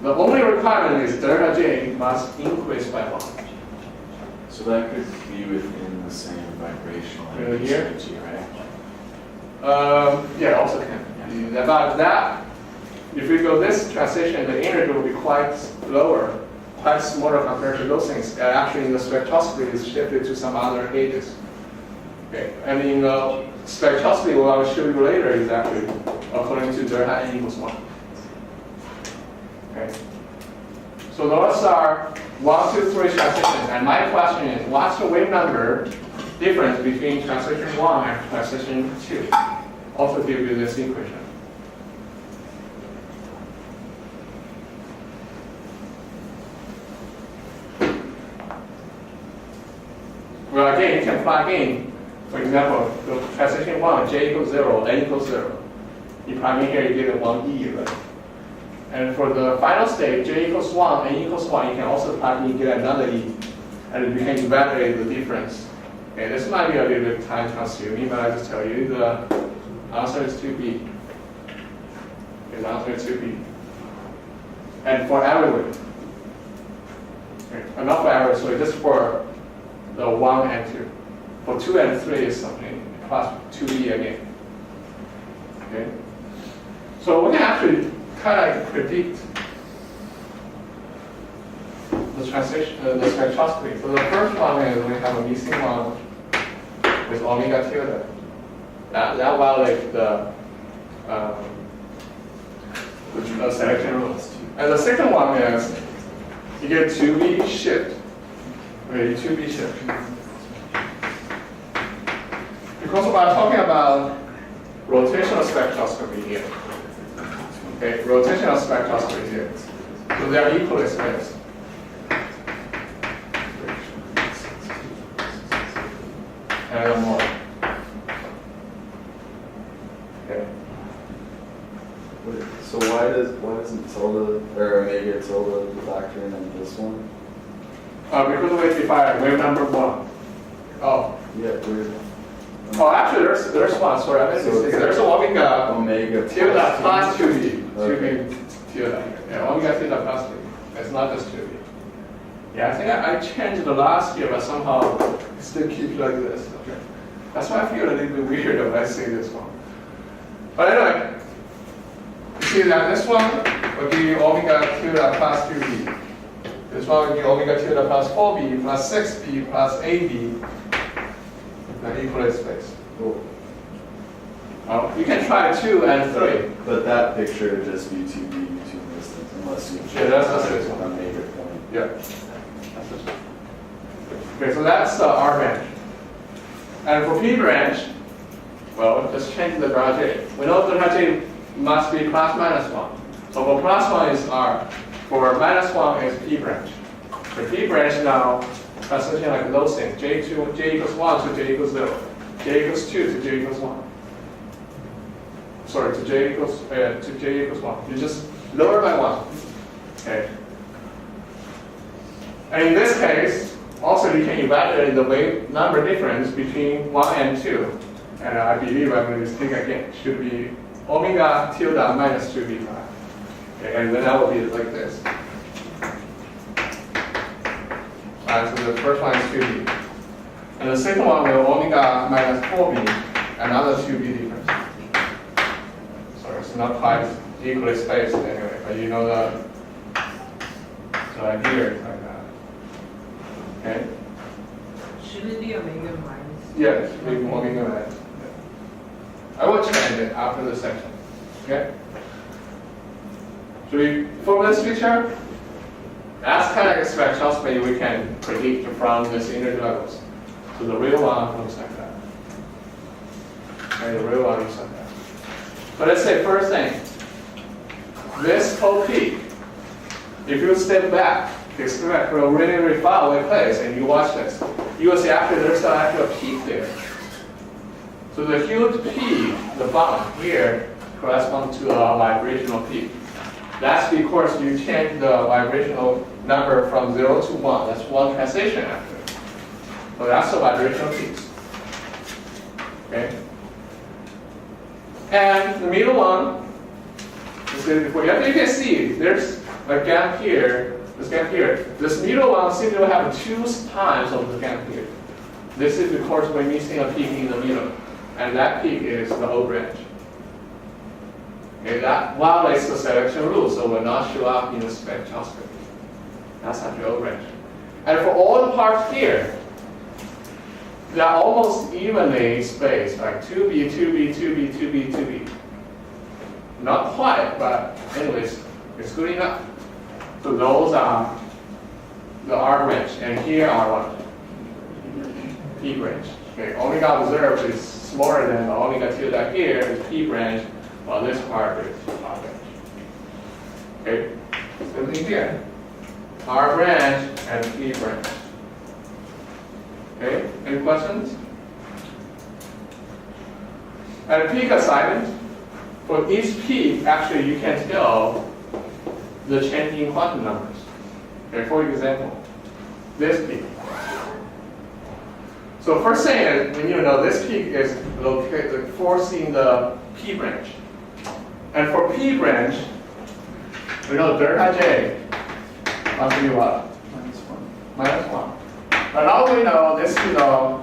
the only requirement is delta J must increase by 1. So that could be within the same vibrational Really here? energy, right? Yeah, also can. About that, if we go this transition, the energy will be quite lower, quite smaller compared to those things. Actually, in the spectroscopy, it's shifted to some other gauges. Okay, and in spectroscopy, what I'll show you later is actually according to delta n equals 1. Okay. So those are 1, 2, 3 transitions. And my question is, what's the wave number difference between transition 1 and transition 2? Also give you this equation. Well, again, you can plug in, for example, the transition 1, J equals 0, n equals 0. You plug in here, you get a 1e, right? And for the final state, J equals 1, n equals 1, you can also plug in, get another e. And you can evaluate the difference. Okay, this might be a little bit time consuming, but I just tell you the answer is 2b. Okay, the answer is 2b. And for every wave. Okay, not for every, so just for the 1 and 2. For 2 and 3 is something, plus 2b again. Okay? So we can actually kind of predict the transition, the spectroscopy. So the first one is we have a missing one with omega tilde. That violates the selection rules. And the second one is you get 2b shift. Okay, 2b shift. Because we're talking about rotational spectroscopy here. Okay, rotational spectroscopy here. So they are equally spaced. And more. Okay. So why doesn't tilde or omega tilde factor in this one? Because we define wave number 1. Oh. Yeah, weird. Oh, actually, there's one. Sorry, I made a mistake. There's a omega Omega tilde plus 2b. Okay. 2b tilde. Yeah, omega tilde plus 2b. It's not just 2b. Yeah, I think I changed the last year, but somehow it still keeps like this. Okay. That's why I feel a little bit weird when I say this one. But anyway, you see that this one will give you omega tilde plus 2b. This one will be omega tilde plus 4b plus 6b plus ab, the equal space. Cool. You can try 2 and 3. But that picture would just be 2B, 2 distance, unless you Yeah, that's this one. a major point. Yeah. Okay, so that's the R branch. And for P branch, well, just change the delta J. We know delta J must be plus minus 1. So for plus 1 is R. For minus 1 is P branch. The P branch now has something like those things. J equals 1 to J equals 0. J equals 2 to J equals 1. Sorry, to J equals 1. You just lower by 1. Okay. And in this case, also you can evaluate the wave number difference between 1 and 2. And I believe I'm going to think again. It should be omega tilde minus 2b prime. Okay, and then that will be like this. Alright, so the first one is 2b. And the second one will omega minus 4b, another 2b difference. So it's not quite equally spaced anyway, but you know the idea is like that. Okay? Should it be omega minus? Yes, we omega minus. I will change it after the section. Okay? Should we form this picture? That's kind of like a spectroscopy we can predict from these energy levels. So the real one looks like that. Okay, the real one looks like that. But let's say first thing, this whole peak, if you step back from a really, really far away place and you watch this, you will see actually there's actually a peak there. So the huge peak, the bottom here, corresponds to a vibrational peak. That's because you change the vibrational number from 0 to 1. That's one transition after. So that's the vibrational peaks. Okay? And the middle one, you can see there's a gap here, this gap here. This middle one seems to have 2 times of the gap here. This is because we're missing a peak in the middle. And that peak is the O branch. Okay, that violates the selection rule, so will not show up in the spectroscopy. That's actually O branch. And for all the parts here, they are almost evenly spaced, like 2B, 2B, 2B, 2B, 2B. Not quite, but anyways, it's good enough. So those are the R branch, and here are what? P branch. Okay, omega observed is smaller than the omega tilde here is P branch, while this part is R branch. Okay, same thing here. R branch and P branch. Okay, any questions? And peak assignment. For each peak, actually you can tell the change in quantum numbers. Okay, for example, this peak. So first thing is, when you know this peak is located forcing the P branch. And for P branch, we know delta J must be what? Minus 1. But now we know this is a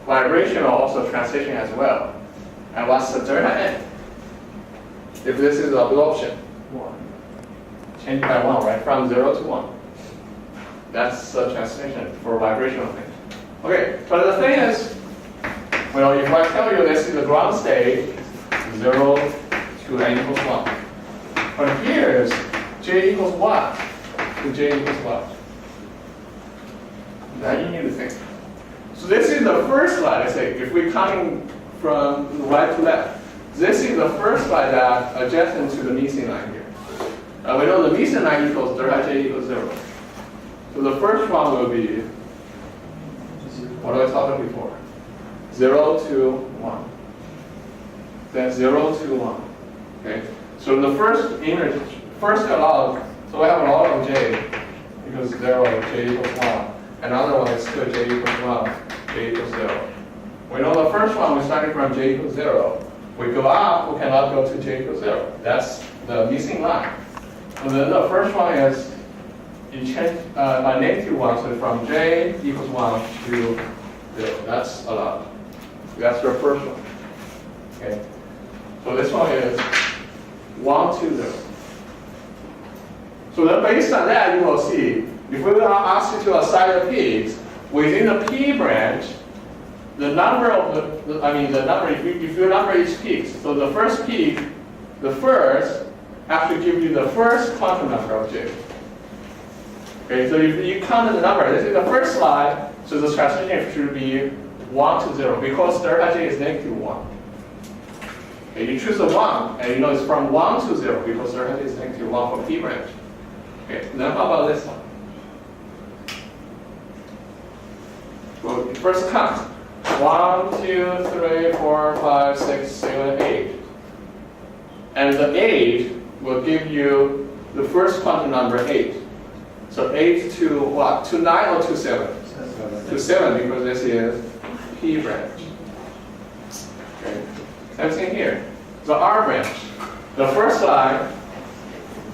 vibrational also transition as well. And what's the delta N? If this is absorption, 1. Change by 1, right? From 0 to 1. That's the transition for vibrational thing. Okay, but the thing is, well, if I tell you this is the ground state, 0 to N equals 1. But here is J equals what to J equals what? Now you need to think. So this is the first line, let's say, if we're coming from right to left. This is the first line that adjacent to the missing line here. We know the missing line equals delta J equals 0. So the first one will be, what I was talking before? 0 to 1. Then 0 to 1. Okay? So the first image, first log, so we have a log of J equals 0, J equals 1. Another one is still J equals 1, J equals 0. We know the first one, we started from J equals 0. We go up, we cannot go to J equals 0. That's the missing line. And then the first one is, you change by negative 1, so from J equals 1 to 0. That's allowed. That's your first one. Okay. So this one is 1 to 0. So then based on that, you will see if we are asked you to assign the peaks, within the P branch, the number of the number, if you number each peak, so the first peak, the first, actually give you the first quantum number of J. Okay, so if you count the number, this is the first slide, so the transition should be 1 to 0, because delta J is -1. Okay, you choose the 1, and you know it's from 1 to 0, because delta J is -1 for P branch. Okay, then how about this one? Well, first count. 1, 2, 3, 4, 5, 6, 7, 8. And the 8 will give you the first quantum number 8. So 8 to what? To 9 or to 7? To 7, because this is P branch. Okay. Same thing here. The R branch. The first line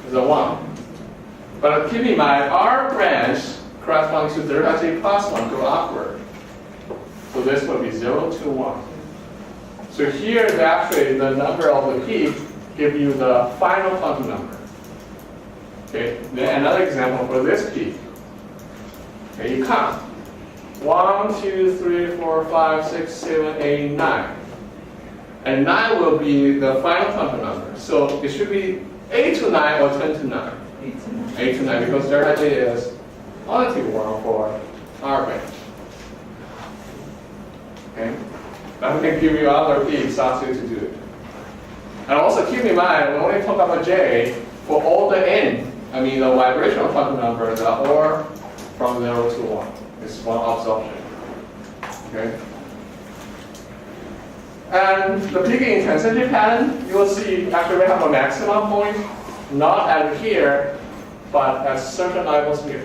is a 1. But keep in mind, R branch corresponds to delta J plus 1 go upward. So this will be 0 to 1. So here is actually the number of the peak give you the final quantum number. Okay, then another example for this peak. Okay, you count. 1, 2, 3, 4, 5, 6, 7, 8, 9. And 9 will be the final quantum number. So it should be 8 to 9 or 10 to 9. 8 to 9, because delta J is positive 1 for R branch. Okay? That can give you other peaks after to do it. And also keep in mind, when we talk about J, for all the n, the vibrational quantum numbers are all from 0 to 1. It's one absorption. Okay? And the peaking intensity pattern, you will see actually we have a maximum point, not at here, but at certain levels here.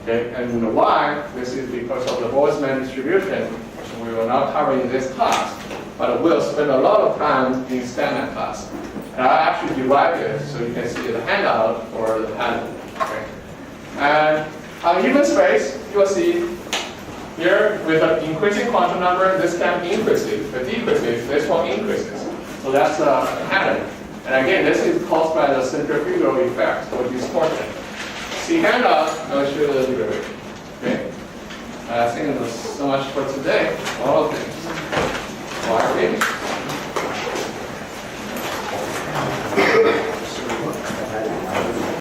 Okay, and why? This is because of the Boltzmann distribution, which we will not cover in this class, but we'll spend a lot of time in standard class. And I actually divided so you can see the handout for the pattern. Okay. And on even space, you will see here with an increasing quantum number, this term increases. The decreases, this one increases. So that's the pattern. And again, this is caused by the centrifugal effect or distortion. See handout, I'll show you the degree. Okay. I think that's so much for today. All of things. Wiring.